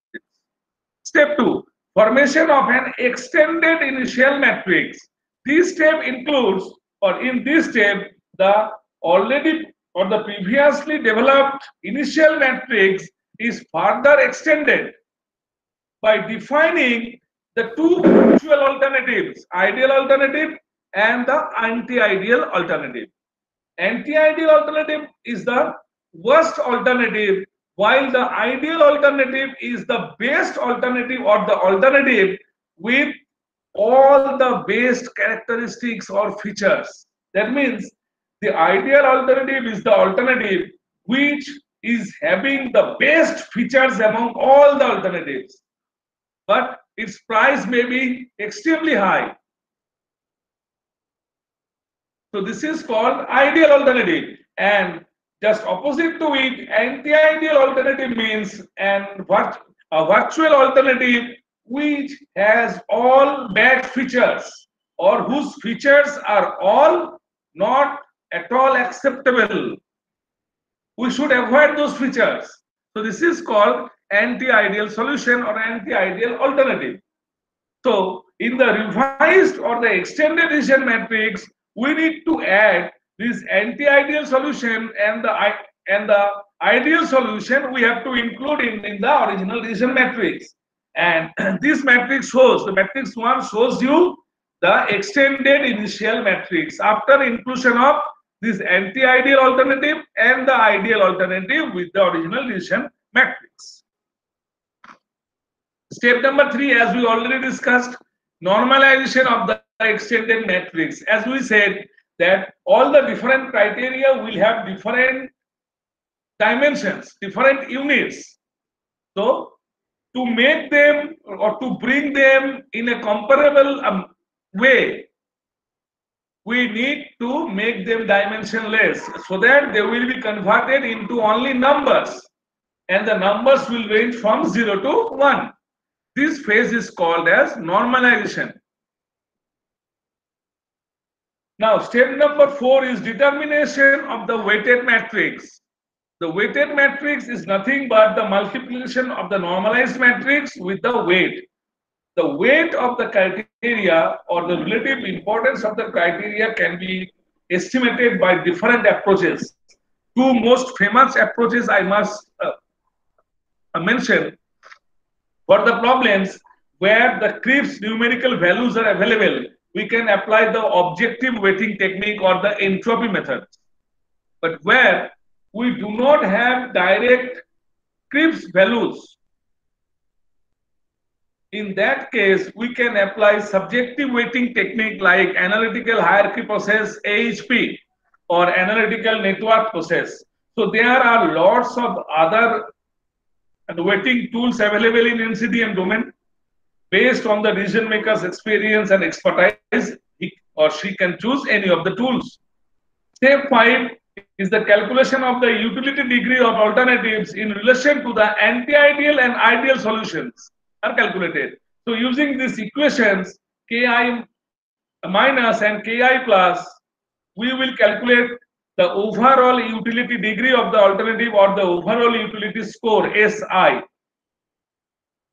Step 2, formation of an extended initial matrix. This step includes, or in this step, the already or the previously developed initial matrix is further extended by defining the two actual alternatives, ideal alternative and the anti-ideal alternative. Anti-ideal alternative is the worst alternative, while the ideal alternative is the best alternative or the alternative with all the best characteristics or features. That means the ideal alternative is the alternative which is having the best features among all the alternatives, but its price may be extremely high. So this is called ideal alternative, and just opposite to it, anti-ideal alternative means a virtual alternative which has all bad features or whose features are all not at all acceptable. We should avoid those features. So this is called anti-ideal solution or anti-ideal alternative. So in the revised or the extended decision matrix, we need to add this anti-ideal solution and the ideal solution we have to include in the original decision matrix. And this matrix shows, the matrix 1 shows you the extended initial matrix after inclusion of this anti-ideal alternative and the ideal alternative with the original decision matrix. Step number 3, as we already discussed, normalization of the extended matrix. As we said that all the different criteria will have different dimensions, different units. So to make them or to bring them in a comparable way, we need to make them dimensionless so that they will be converted into only numbers, and the numbers will range from 0 to 1. This phase is called as normalization. Now, step number 4 is determination of the weighted matrix. The weighted matrix is nothing but the multiplication of the normalized matrix with the weight. The weight of the criteria or the relative importance of the criteria can be estimated by different approaches. Two most famous approaches I must mention. For the problems where the Cripps numerical values are available, we can apply the objective weighting technique or the entropy method. But where we do not have direct Cripps values, in that case, we can apply subjective weighting technique like analytical hierarchy process, AHP, or analytical network process. So there are lots of other weighting tools available in NCDM domain. Based on the decision maker's experience and expertise, he or she can choose any of the tools. Step 5 is the calculation of the utility degree of alternatives in relation to the anti-ideal and ideal solutions are calculated. So using these equations, Ki minus and Ki plus, we will calculate the overall utility degree of the alternative or the overall utility score, SI.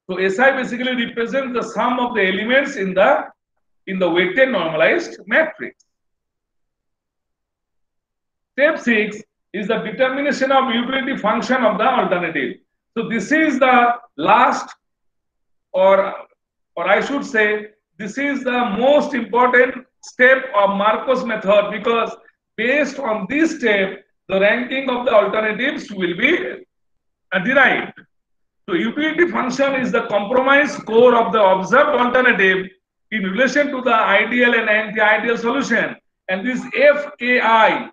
So SI basically represents the sum of the elements in the weighted normalized matrix. Step 6 is the determination of utility function of the alternative. So this is the last, or I should say, this is the most important step of Marcos method, because based on this step, the ranking of the alternatives will be derived. So utility function is the compromise score of the observed alternative in relation to the ideal and anti-ideal solution. And this FKI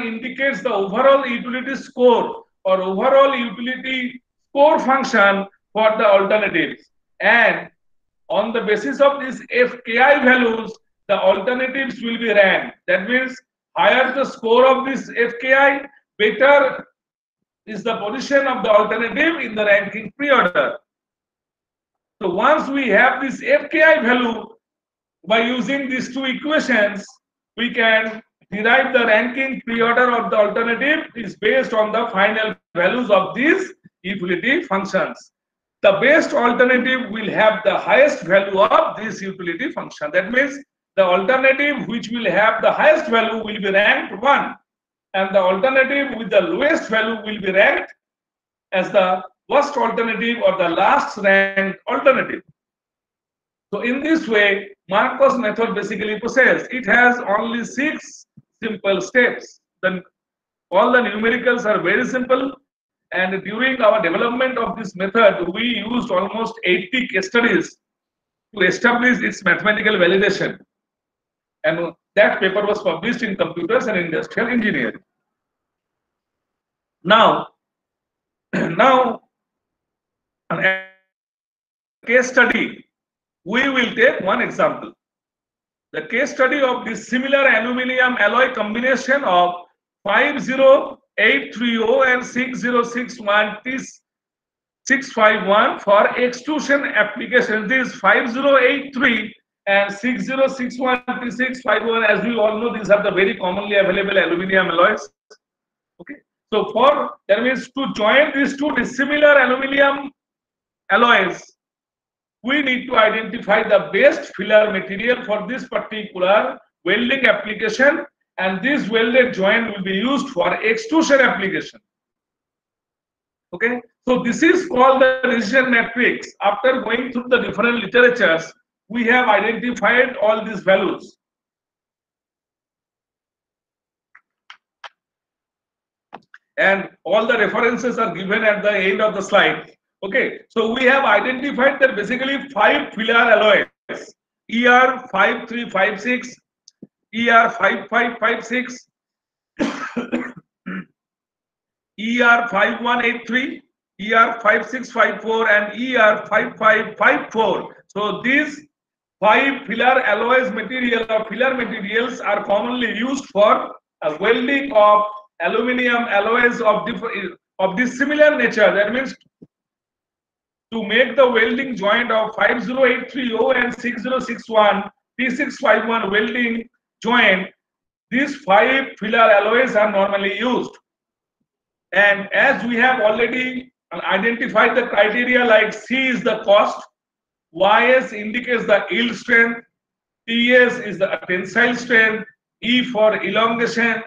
indicates the overall utility score or overall utility score function for the alternatives, and on the basis of these FKI values, the alternatives will be ranked. That means higher the score of this FKI, better is the position of the alternative in the ranking pre-order. So once we have this FKI value, by using these two equations, we can derive the ranking pre-order of the alternative is based on the final values of these utility functions. The best alternative will have the highest value of this utility function. That means the alternative which will have the highest value will be ranked 1, and the alternative with the lowest value will be ranked as the worst alternative or the last ranked alternative. So in this way, Marcos method basically process. It has only 6 simple steps. Then all the numericals are very simple, and during our development of this method, we used almost 80 case studies to establish its mathematical validation. And that paper was published in Computers and Industrial Engineering. Now, an case study, we will take one example. The case study of this similar aluminum alloy combination of 50830 and 6061 T651 for extrusion applications. This 5083 and 6061 T651, as we all know, these are the very commonly available aluminum alloys. Okay, so that means to join these two dissimilar aluminum alloys, we need to identify the best filler material for this particular welding application, and this welded joint will be used for extrusion application. Okay, so this is called the decision matrix. After going through the different literatures, we have identified all these values. And all the references are given at the end of the slide. Okay, so we have identified that basically 5 filler alloys: ER5356, ER5556, ER5183, ER5654, and ER5554. So these 5 filler alloys material or filler materials are commonly used for welding of aluminum alloys of this similar nature. That means to make the welding joint of 50830 and 6061 T651 welding joint, these 5 filler alloys are normally used. And as we have already identified the criteria, like C is the cost, YS indicates the yield strength, TS is the tensile strength, E for elongation,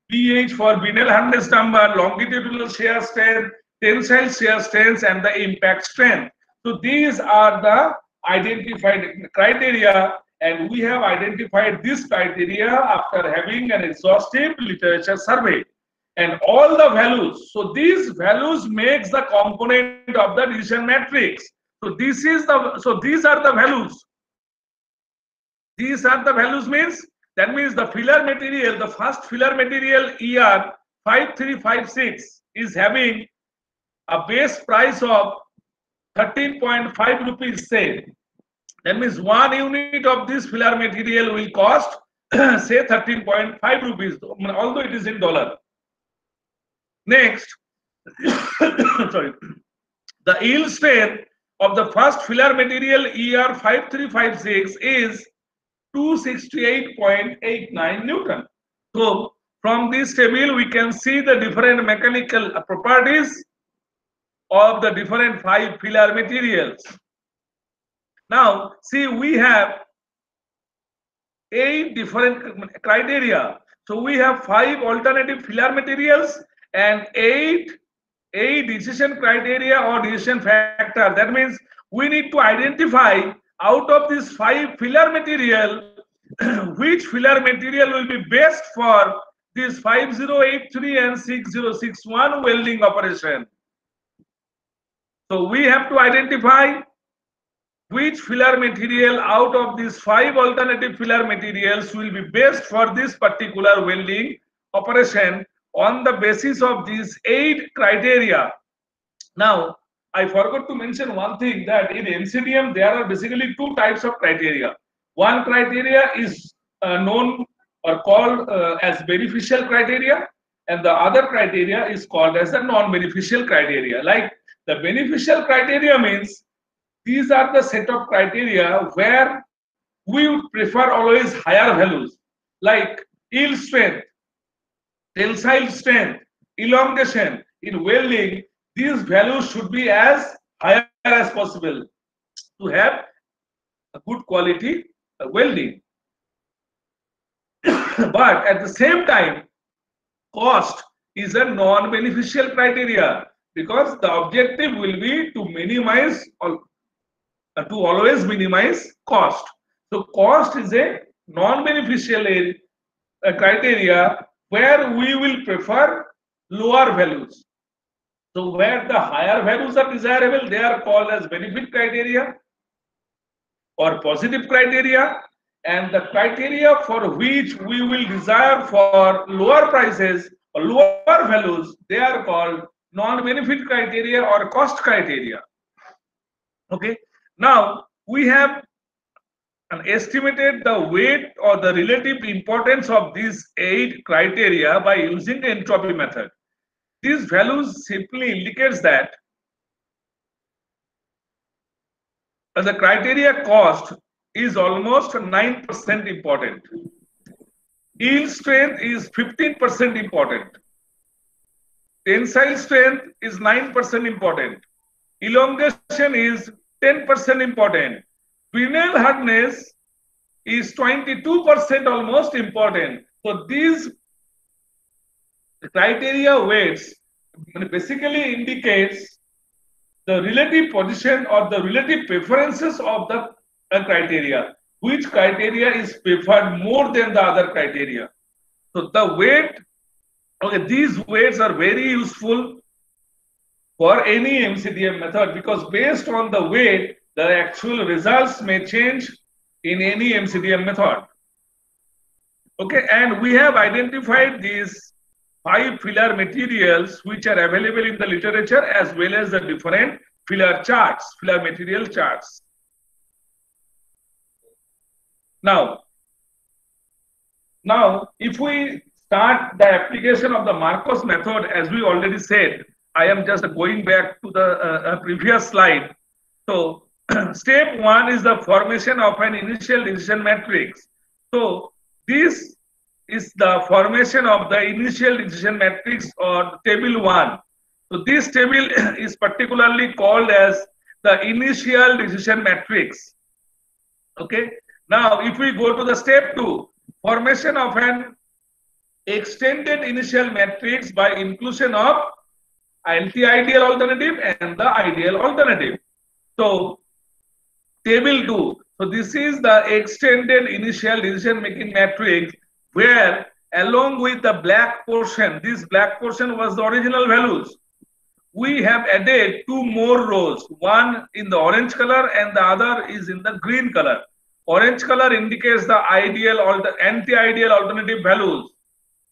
PH for Binel hardness number, longitudinal shear strength, tensile shear strength, and the impact strength. So these are the identified criteria, and we have identified this criteria after having an exhaustive literature survey. And all the values, so these values makes the component of the decision matrix. So these are the values. These are the values means, that means the filler material, the first filler material ER5356 is having a base price of 13.5 rupees, say. That means 1 unit of this filler material will cost say 13.5 rupees, although it is in dollar. Next, sorry, the yield strength of the first filler material ER5356 is 268.89 Newton. So from this table we can see the different mechanical properties of the different 5 filler materials. Now see, we have 8 different criteria. So we have 5 alternative filler materials and 8 decision criteria or decision factor. That means we need to identify out of this 5 filler material which filler material will be best for this 5083 and 6061 welding operation. So we have to identify which filler material out of these 5 alternative filler materials will be best for this particular welding operation on the basis of these 8 criteria. Now, I forgot to mention one thing, that in MCDM there are basically two types of criteria. One criteria is known or called as beneficial criteria, and the other criteria is called as the non-beneficial criteria. Like the beneficial criteria means these are the set of criteria where we would prefer always higher values, like yield strength, tensile strength, elongation. In welding, these values should be as higher as possible to have a good quality welding. But at the same time, cost is a non-beneficial criteria, because the objective will be to minimize or to always minimize cost. So cost is a non-beneficial criteria where we will prefer lower values. So where the higher values are desirable, they are called as benefit criteria or positive criteria, and the criteria for which we will desire for lower prices or lower values, they are called non-benefit criteria or cost criteria. Okay, now we have estimated the weight or the relative importance of these 8 criteria by using the entropy method. These values simply indicates that the criteria cost is almost 9% important. Yield strength is 15% important. Tensile strength is 9% important. Elongation is 10% important. Vinyl hardness is 22% almost important. So these criteria weights basically indicates the relative position or the relative preferences of the criteria. Which criteria is preferred more than the other criteria. So the weight, okay, these weights are very useful for any MCDM method, because based on the weight, the actual results may change in any MCDM method. Okay, and we have identified these 5 filler materials which are available in the literature, as well as the different filler charts, filler material charts. Now, if we start the application of the Marcos method, as we already said, I am just going back to the previous slide. So, step 1 is the formation of an initial decision matrix. So, this is the formation of the initial decision matrix, or table 1. So, this table is particularly called as the initial decision matrix. Okay. Now, if we go to the step 2, formation of an extended initial matrix by inclusion of anti-ideal alternative and the ideal alternative. So, table 2. So, this is the extended initial decision making matrix, where along with the black portion, this black portion was the original values. We have added 2 more rows, one in the orange color and the other is in the green color. Orange color indicates the ideal or the anti-ideal alternative values.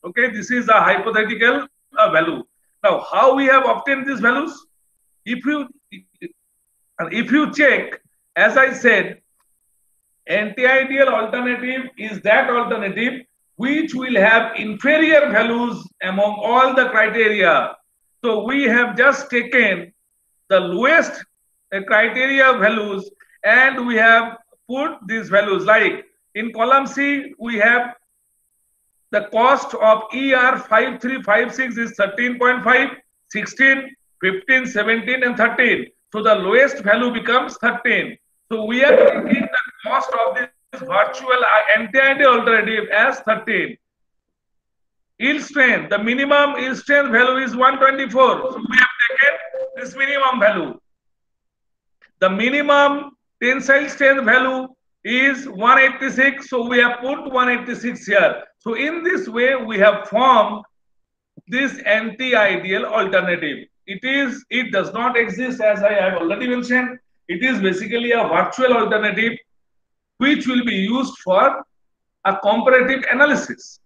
Okay, this is a hypothetical value. Now, how we have obtained these values? If you check, as I said, anti-ideal alternative is that alternative which will have inferior values among all the criteria. So we have just taken the lowest criteria values and we have put these values, like in column C, we have the cost of ER5356 is 13.5, 16, 15, 17 and 13. So the lowest value becomes 13. So we are taking the cost of this virtual anti-ideal alternative as 13. Yield strength, the minimum yield strength value is 124. So we have taken this minimum value. The minimum tensile strength value is 186. So we have put 186 here. So in this way, we have formed this anti-ideal alternative. It does not exist, as I have already mentioned. It is basically a virtual alternative which will be used for a comparative analysis.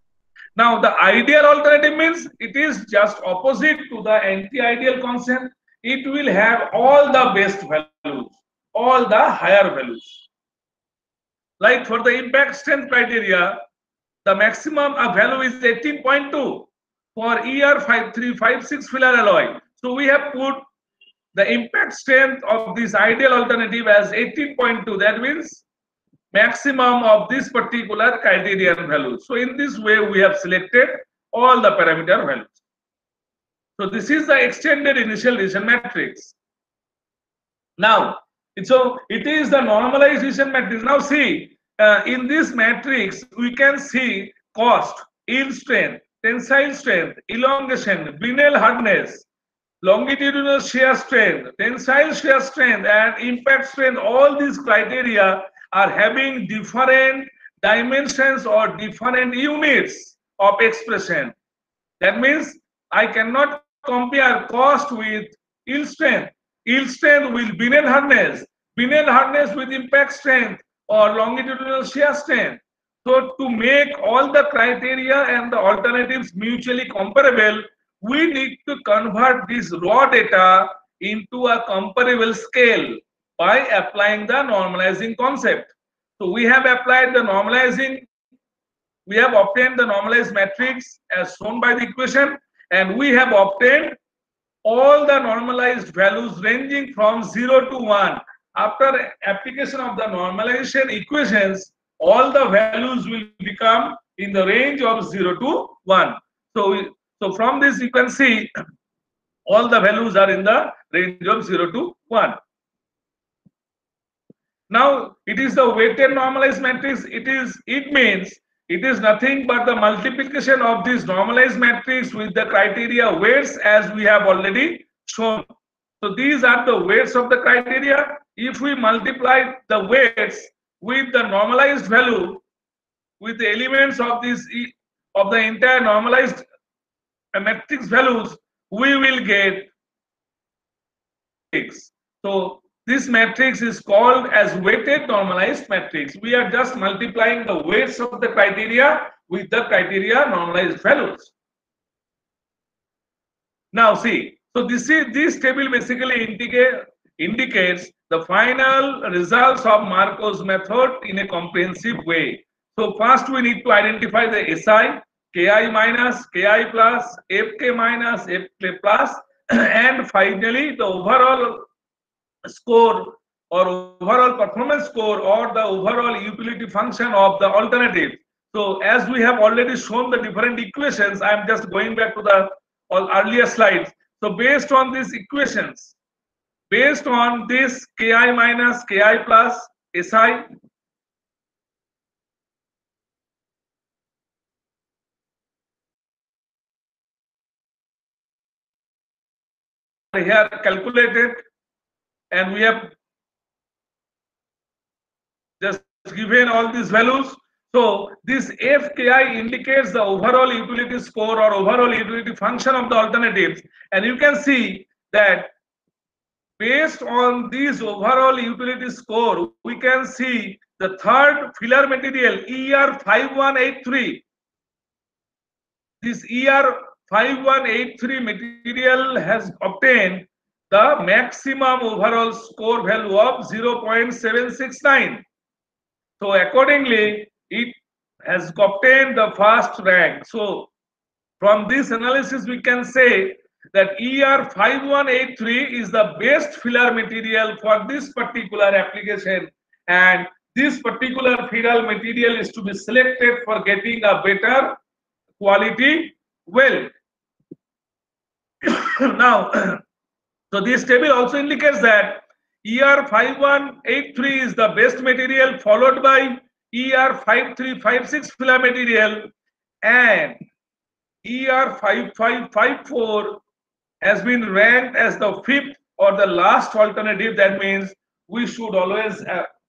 Now, the ideal alternative means it is just opposite to the anti-ideal concept, it will have all the best values, all the higher values. Like for the impact strength criteria, the maximum value is 18.2 for ER5356 filler alloy. So we have put the impact strength of this ideal alternative as 18.2. That means maximum of this particular criterion value. So in this way, we have selected all the parameter values. So this is the extended initial decision matrix. Now, so it is the normalized decision matrix. Now see, in this matrix, we can see cost, yield strength, tensile strength, elongation, Brinell hardness, longitudinal shear strength, tensile shear strength, and impact strength. All these criteria are having different dimensions or different units of expression. That means I cannot compare cost with yield strength with Brinell hardness with impact strength or longitudinal shear strength. So to make all the criteria and the alternatives mutually comparable, we need to convert this raw data into a comparable scale by applying the normalizing concept. So we have applied the normalizing, we have obtained the normalized matrix as shown by the equation, and we have obtained all the normalized values ranging from 0 to 1. After application of the normalization equations, all the values will become in the range of 0 to 1. So from this you can see all the values are in the range of 0 to 1. Now it is the weighted normalized matrix. It means it is nothing but the multiplication of this normalized matrix with the criteria weights as we have already shown. So these are the weights of the criteria. If we multiply the weights with the normalized value, with the elements of this of the entire normalized matrix values, we will get 6. So this matrix is called as weighted normalized matrix. We are just multiplying the weights of the criteria with the criteria normalized values. Now see, so this table basically indicates the final results of Markov's method in a comprehensive way. So first we need to identify the SI, Ki minus, Ki plus, Fk minus, Fk plus, and finally the overall score or overall performance score or the overall utility function of the alternative. So as we have already shown the different equations, I am just going back to the earlier slides. So based on these equations, based on this Ki minus, Ki plus, Si, here calculated, and we have just given all these values. So this Fki indicates the overall utility score or overall utility function of the alternatives, and you can see that based on this overall utility score, we can see the third filler material ER5183. This ER5183 material has obtained the maximum overall score value of 0.769. So accordingly, it has obtained the first rank. So from this analysis, we can say that ER5183 is the best filler material for this particular application, and this particular filler material is to be selected for getting a better quality weld. Now, so this table also indicates that ER5183 is the best material, followed by ER5356 filler material, and ER5554 has been ranked as the fifth or the last alternative. That means we should always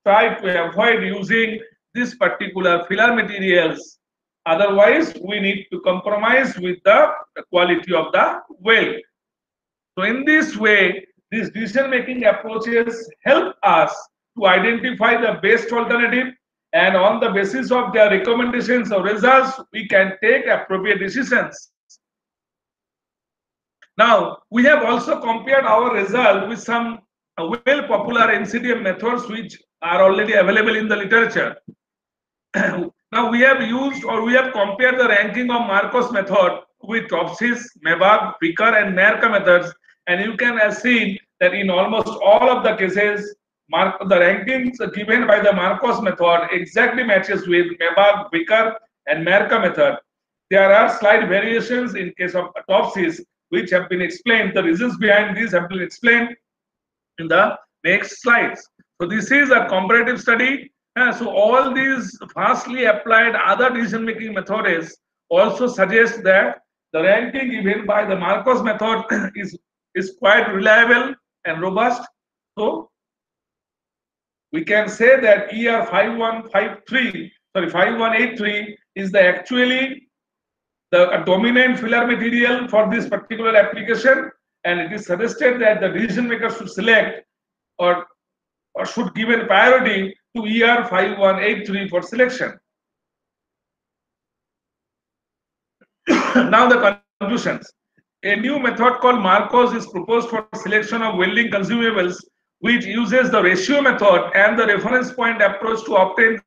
try to avoid using this particular filler materials. Otherwise, we need to compromise with the quality of the weld. So in this way, these decision-making approaches help us to identify the best alternative, and on the basis of their recommendations or results, we can take appropriate decisions. Now, we have also compared our result with some well popular MCDM methods which are already available in the literature. Now, we have used or we have compared the ranking of Marcos method with Topsys, Mebag, Vickers, and Merca methods, and you can see that in almost all of the cases, the rankings given by the Marcos method exactly matches with Mebag, Vickers, and Merca method. There are slight variations in case of Topsys, which have been explained. The reasons behind these have been explained in the next slides. So this is a comparative study. So all these vastly applied other decision-making methods also suggest that the ranking given by the Marcos method is quite reliable and robust. So we can say that ER 5183 is the actually the dominant filler material for this particular application, and it is suggested that the decision maker should select or should give a priority to ER 5183 for selection. Now the conclusions. A new method called Marcos is proposed for selection of welding consumables, which uses the ratio method and the reference point approach to obtain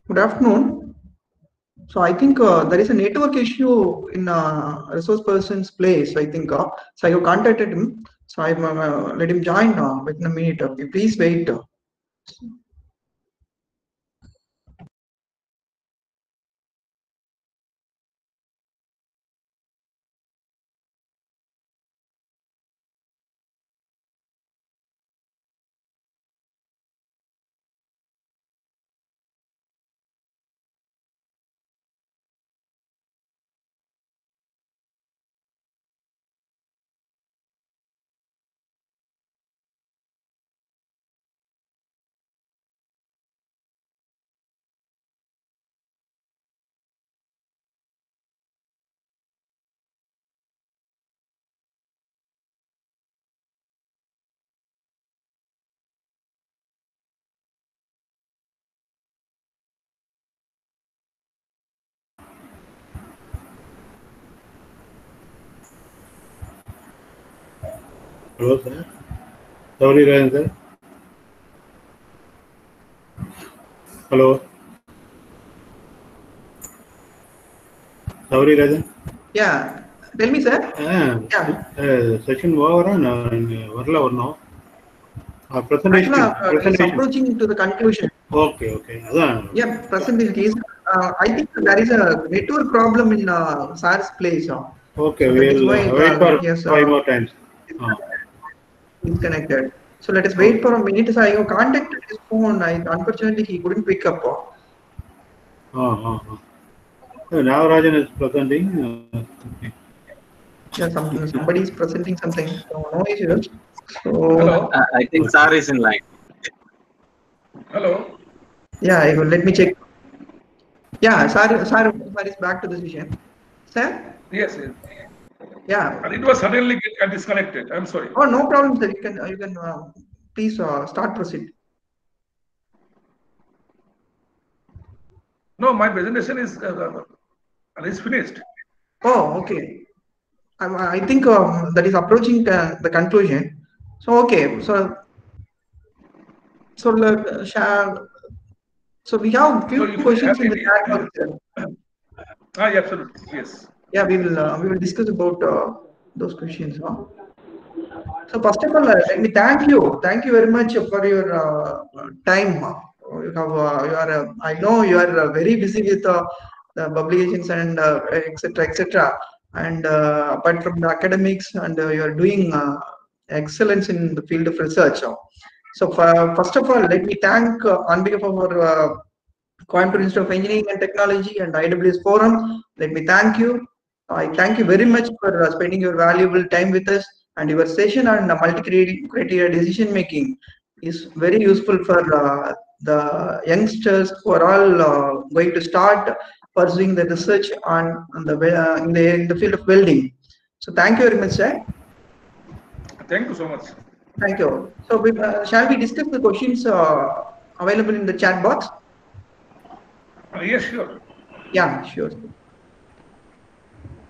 Good afternoon. So I think there is a network issue in resource person's place. I think so. I have contacted him. So I let him join within a minute. Please wait. Hello, sir. Sauri Rajan, sir. Hello. Sauri Rajan. Yeah. Tell me, sir. Yeah. Session over on Varla or no? Presentation. It's approaching to the conclusion. Okay. Yeah, presentation is. I think there is a network problem in SARS place. Okay, So we that is will why, wait for yes, 5 more times. Disconnected. So let us wait for a minute. So I have contacted his phone. Unfortunately, he couldn't pick up. So now Rajan is presenting. Yeah, somebody is presenting something. So no issues. So Hello. I think Sar is in line. Hello. yeah, let me check. Yeah, Sir is back to the session. Sir? Yes. Yeah. And it was suddenly get disconnected. I'm sorry. Oh, no problem, sir. You can please start proceed. No, my presentation is finished. Oh, okay. I think that is approaching the conclusion. So okay, so we have few questions in the chat box. Yeah, absolutely. Yes. Yeah, we will discuss about those questions. So first of all, let me thank you. Thank you very much for your time. I know you are very busy with the publications and etc. And apart from the academics, and you are doing excellence in the field of research. So first of all, let me thank on behalf of our Coimbatore Institute of Engineering and Technology and IWS Forum. Let me thank you. I thank you very much for spending your valuable time with us, and your session on multi-criteria decision making is very useful for the youngsters who are all going to start pursuing the research in the field of welding. So thank you very much, sir. Thank you so much. Thank you. So shall we discuss the questions available in the chat box? Yes, sure. Yeah, sure.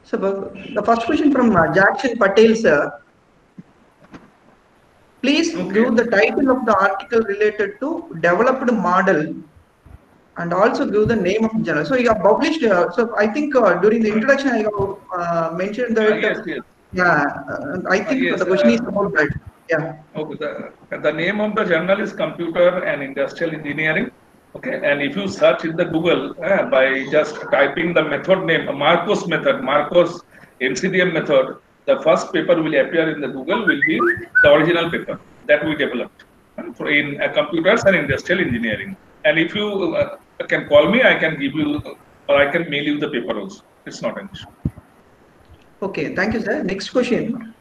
So the first question from Jackson Patel, sir. Please give the title of the article related to developed model and also give the name of the journal. So you have published, so I think during the introduction I have mentioned that. Yes. Yeah, I think Yes, the question is about that. Yeah. Okay. The name of the journal is Computer and Industrial Engineering. Okay, and if you search in the Google by just typing the method name, Marcos method, Marcos MCDM method, the first paper will appear in the Google will be the original paper that we developed in computers and industrial engineering. And if you can call me, I can give you or I can mail you the paper also. It's not an issue. Okay, thank you, sir. Next question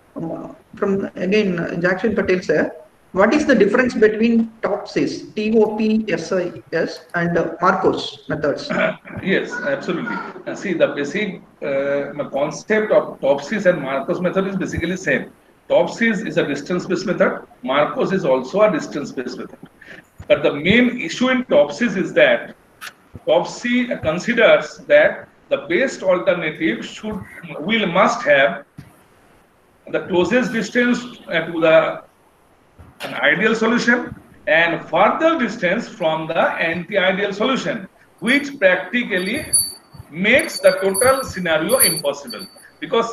from again Jackson Patel, sir. What is the difference between TOPSIS, TOPSIS, and Marcos methods? Yes, absolutely. See, the basic concept of TOPSIS and Marcos method is basically same. TOPSIS is a distance-based method. Marcos is also a distance-based method. But the main issue in TOPSIS is that TOPSIS considers that the best alternative must have the closest distance to an ideal solution and further distance from the anti-ideal solution, which practically makes the total scenario impossible, because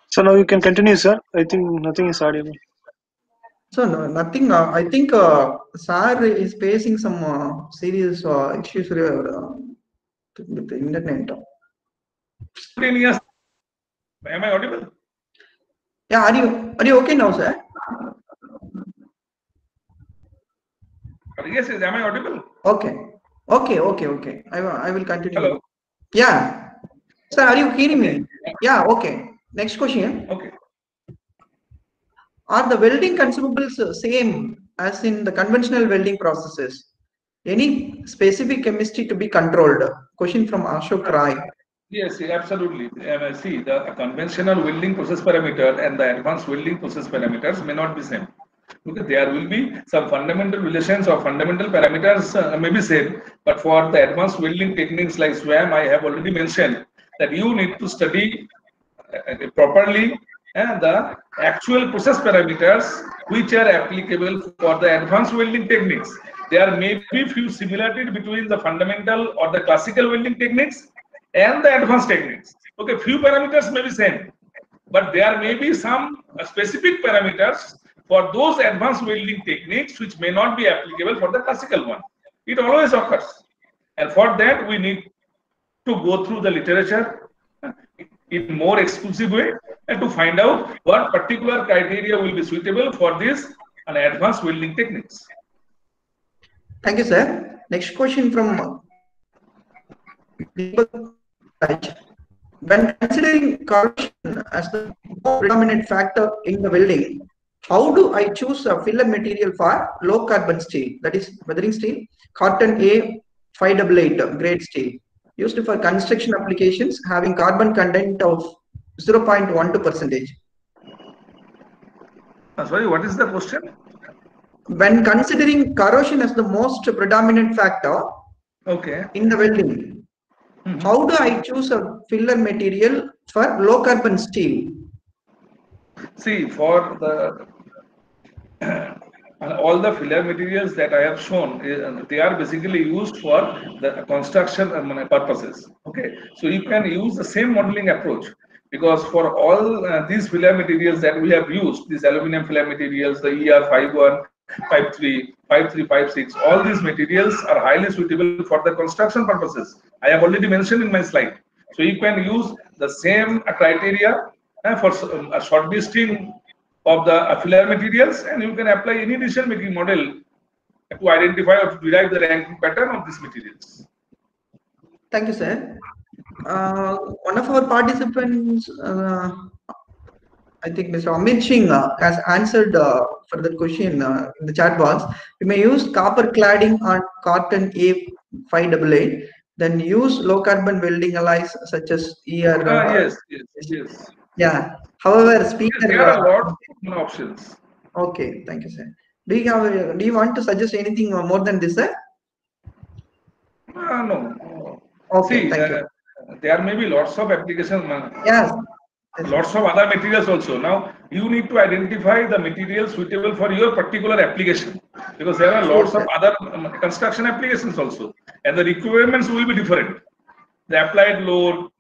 So now you can continue, sir. I think nothing is audible. So no, nothing. I think Sir is facing some serious issues with the internet. am I audible? Yeah, are you okay now, sir? Yes, am I audible? Okay. I will continue. Hello. Yeah. Sir, are you hearing me? Yeah. Okay. Next question. Okay. Are the welding consumables same as in the conventional welding processes? Any specific chemistry to be controlled? Question from Ashok Rai. Yes, absolutely. See, the conventional welding process parameter and the advanced welding process parameters may not be same. Okay, there will be some fundamental relations or fundamental parameters may be same, but for the advanced welding techniques like SWAM, I have already mentioned that you need to study properly the actual process parameters which are applicable for the advanced welding techniques. There may be few similarities between the fundamental or the classical welding techniques and the advanced techniques. Okay, few parameters may be same, but there may be some specific parameters for those advanced welding techniques which may not be applicable for the classical one. It always occurs, and for that we need to go through the literature in more exclusive way and to find out what particular criteria will be suitable for this and advanced welding techniques. Thank you, sir. Next question from when considering corrosion as the predominant factor in the welding, how do I choose a filler material for low carbon steel, that is weathering steel, Corten A588 grade steel, used for construction applications having carbon content of 0.12%? Sorry, what is the question? When considering corrosion as the most predominant factor in the welding, how do I choose a filler material for low carbon steel? See, for the all the filler materials that I have shown, they are basically used for the construction purposes. Okay, so you can use the same modeling approach, because for all these filler materials that we have used, these aluminum filler materials, the ER51, 53, 5356, all these materials are highly suitable for the construction purposes. I have already mentioned in my slide. So you can use the same criteria for shortlisting of the filler materials, and you can apply any decision making model to identify or to derive the ranking pattern of these materials. Thank you, sir. One of our participants, I think Mr. Amit Singh has answered for the question in the chat box. We may use copper cladding on Corten A588, then use low carbon welding alloys such as ER. Yes. Yeah. However, speaker. There are a lot of options. Okay, thank you, sir. Do you want to suggest anything more than this, sir? No. Okay, see, thank you. There may be lots of applications. Yes. Lots of other materials also. Now you need to identify the material suitable for your particular application, because there are lots of other construction applications also, and the requirements will be different. The applied load,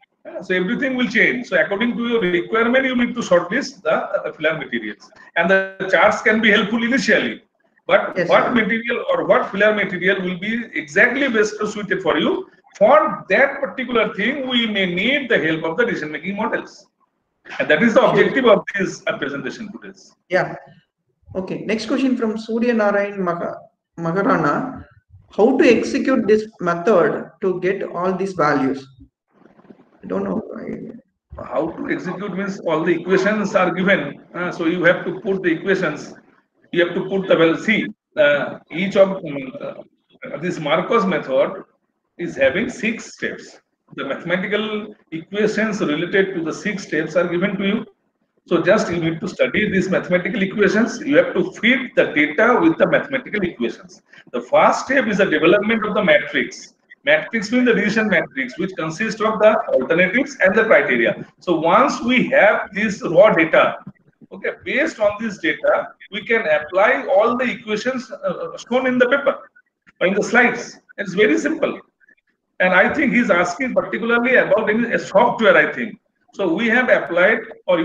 so everything will change. So according to your requirement, you need to shortlist the filler materials, and the charts can be helpful initially. But yes, what material or what filler material will be exactly best suited for you? For that particular thing, we may need the help of the decision-making models. And that is the objective of this presentation today. Yeah. Okay. Next question from Surya Narayan Maharana. How to execute this method to get all these values? I don't know. How to execute means all the equations are given. So you have to put the equations. You have to put the value. See, each of this Marcos method is having 6 steps. The mathematical equations related to the 6 steps are given to you. So just you need to study these mathematical equations. You have to feed the data with the mathematical equations. The first step is the development of the matrix. Matrix means the decision matrix, which consists of the alternatives and the criteria. So once we have this raw data, okay, based on this data, we can apply all the equations shown in the paper or in the slides. It's very simple. And I think he's asking particularly about a software, I think. So we have applied, or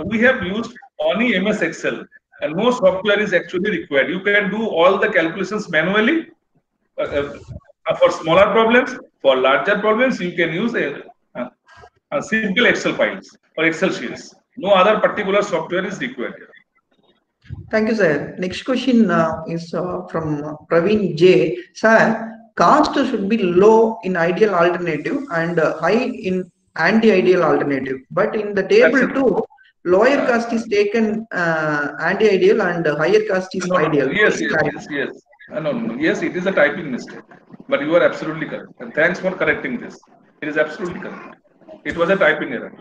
we have used only MS Excel, and no software is actually required. You can do all the calculations manually for smaller problems. For larger problems, you can use a simple Excel files or Excel sheets. No other particular software is required here. Thank you, sir. Next question is from Praveen J. Sir, cost should be low in ideal alternative and high in anti-ideal alternative. But in the table 2, lower cost is taken anti-ideal and higher cost is ideal. Yes. Yes, it is a typing mistake. But you are absolutely correct. And thanks for correcting this. It is absolutely correct. It was a typing error.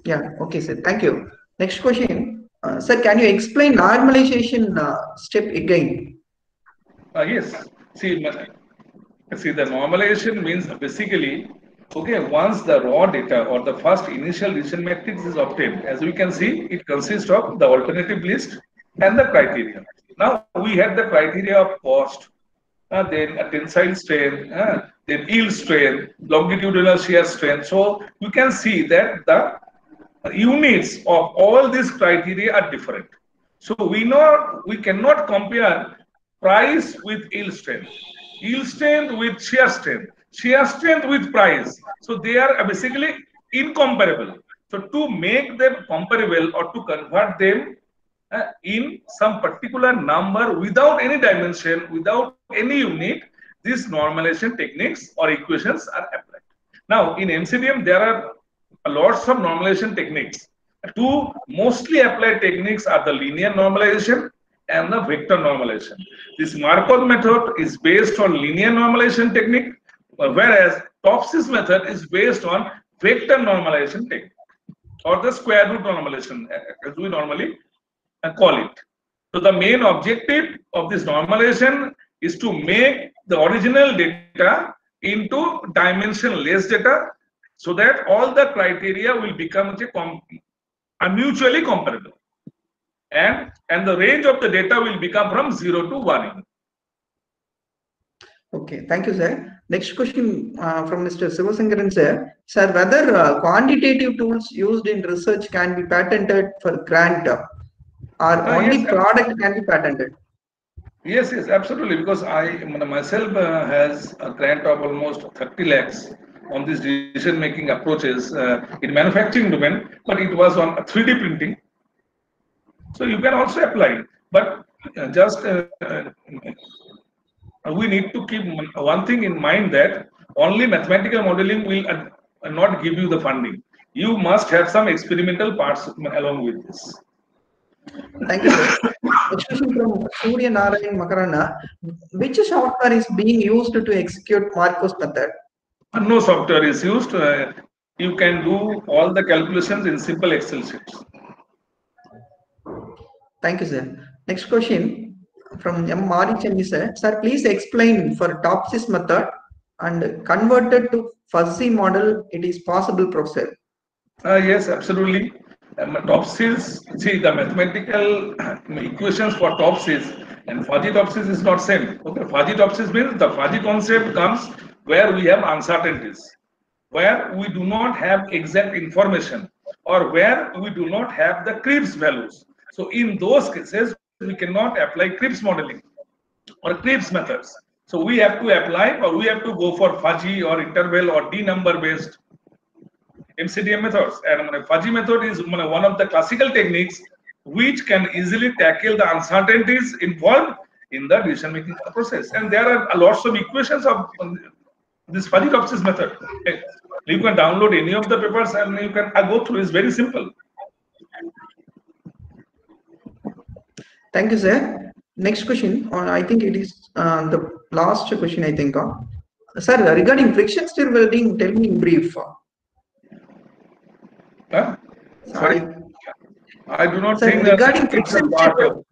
Yeah, okay, sir. Thank you. Next question. Sir, can you explain normalization step again? Yes. See, the normalization means basically, okay, once the raw data or the first initial decision matrix is obtained, as we can see, it consists of the alternative list and the criteria. Now we have the criteria of cost, then a tensile strength, then yield strength, longitudinal shear strength. So you can see that the units of all these criteria are different. So we cannot compare price with yield strength with shear strength with price. So they are basically incomparable. So to make them comparable or to convert them in some particular number without any dimension, without any unit, these normalization techniques or equations are applied. Now in MCDM there are lots of normalization techniques. Two mostly applied techniques are the linear normalization and the vector normalization. This Markov method is based on linear normalization technique, whereas Topsis method is based on vector normalization technique or the square root normalization, as we normally call it. So the main objective of this normalization is to make the original data into dimensionless data, so that all the criteria will become mutually comparable, and the range of the data will become from 0 to 1. Okay, thank you, sir. Next question from Mr. Sivasankaran, sir. Sir, whether quantitative tools used in research can be patented for grant, or only product can be patented? Yes, absolutely. Because I myself has a grant of almost 30 lakhs on these decision-making approaches in manufacturing domain, but it was on 3D printing. So you can also apply, but just we need to keep one thing in mind, that only mathematical modeling will not give you the funding. You must have some experimental parts along with this. Thank you, sir. Next question from Surya Narayan Makarana. Which software is being used to execute Markov's method? No software is used. You can do all the calculations in simple Excel sheets. Thank you, sir. Next question from M. Marichandi, sir. Sir, please explain for Topsis method and converted to fuzzy model, it is possible, Professor? Yes, absolutely. Topsis, see the mathematical equations for Topsis and fuzzy Topsis is not same. Okay, fuzzy Topsis means the fuzzy concept comes where we have uncertainties, where we do not have exact information, or where we do not have the Krebs values. So in those cases, we cannot apply Krebs modeling or Krebs methods. So we have to apply, or we have to go for fuzzy or interval or D number based MCDM methods. And fuzzy method is one of the classical techniques which can easily tackle the uncertainties involved in the decision making process. And there are lots of equations of this fuzzy Topsis method. You can download any of the papers and you can go through. It's very simple. Thank you, sir. Next question, I think it is the last question, I think. Sir, regarding friction stir welding, tell me in brief. Sorry? I do not Sir, think that regarding it's a friction part stir of.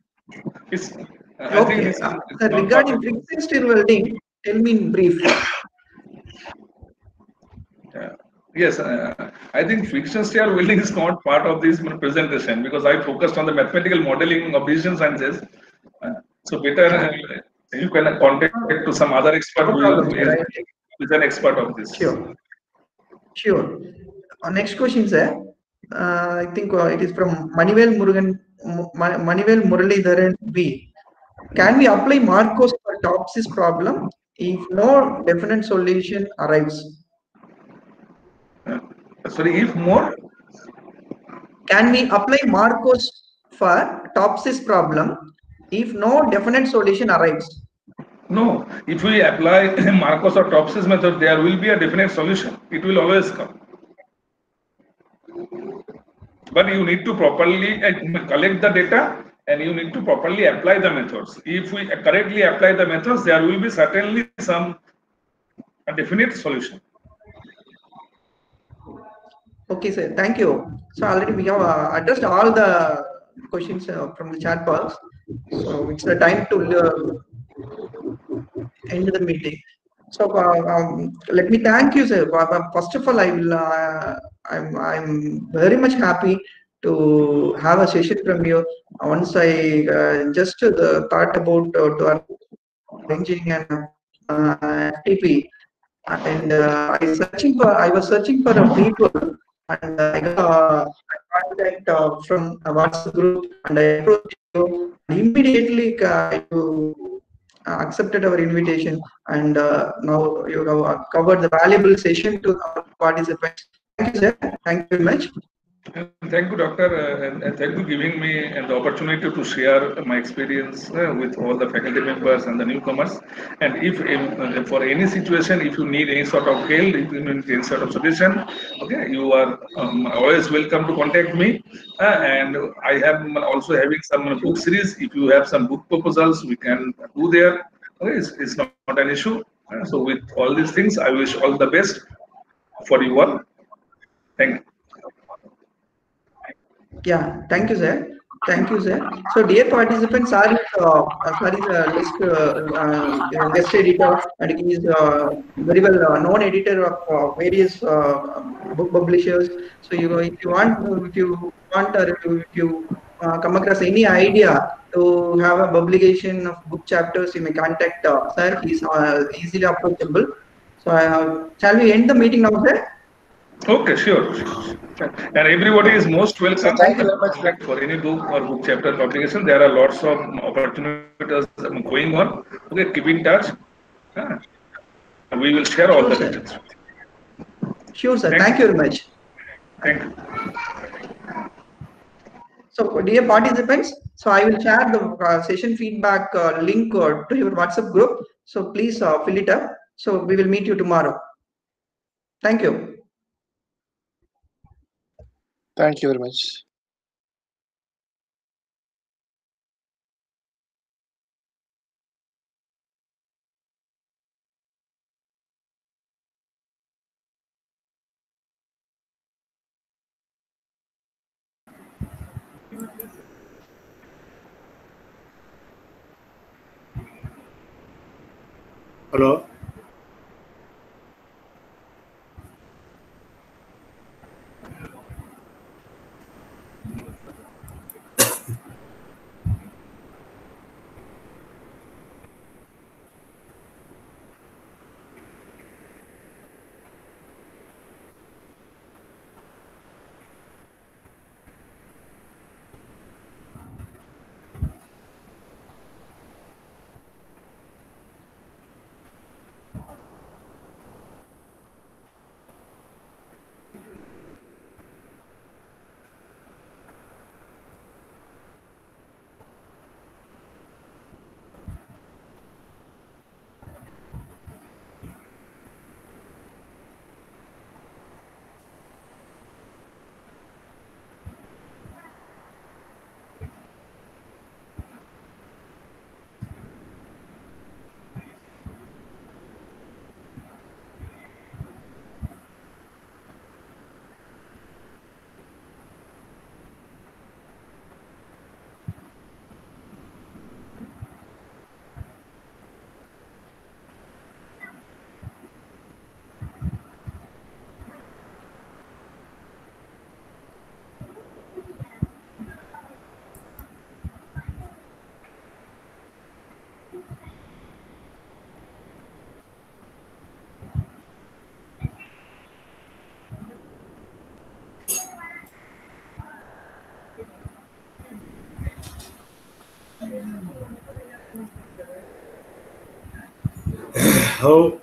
It's, I think okay, this is it's sir, not part regarding of. friction stir welding, tell me in brief. Yes, I think friction stir welding is not part of this presentation because I focused on the mathematical modeling of decision sciences. So better you can contact to some other expert No problem, sir. who is an expert of this. Sure, sure. Next question, sir. I think it is from Manivel Murugan, Manivel Muralidharan B. Can we apply Marcos for Topsis problem if no definite solution arrives? Sorry, if more. Can we apply Marcos for Topsis problem if no definite solution arrives? No, if we apply Marcos or Topsis method, there will be a definite solution. It will always come. But you need to properly collect the data and you need to properly apply the methods. If we correctly apply the methods, there will be certainly some definite solution. Okay, sir. Thank you. So already we have addressed all the questions from the chat box. So it's the time to end the meeting. So let me thank you, sir. First of all, I will. I'm very much happy to have a session from you. Once I just thought about to arranging an FTP, and I was searching for a people, and I got a contact from a WhatsApp group, and I approached you. Immediately, you accepted our invitation, and now you have covered the valuable session to our participants. Thank you, sir. Thank you very much. Thank you, Doctor, and thank you giving me the opportunity to share my experience with all the faculty members and the newcomers. And if for any situation, if you need any sort of help, if you need any sort of suggestion, okay, you are always welcome to contact me. And I have also having some book series. If you have some book proposals, we can do there. Okay, it's not an issue. So with all these things, I wish all the best for you all. Thank you. Yeah, thank you, sir. Thank you, sir. So, dear participants, sorry, guest editor, and he is very well known editor of various book publishers. So, if you want, or if you come across any idea to have a publication of book chapters, you may contact sir. He is easily approachable. So, shall we end the meeting now, sir? Okay, sure. And everybody is most welcome. Thank you very much. For any book or book chapter publication, there are lots of opportunities going on. Okay, keep in touch. And we will share all the Sure, sir. details. Sure, sir. Thank you very much. Thank you. So, dear participants, so I will share the session feedback link to your WhatsApp group. So please fill it up. So we will meet you tomorrow. Thank you. Thank you very much. Hello. How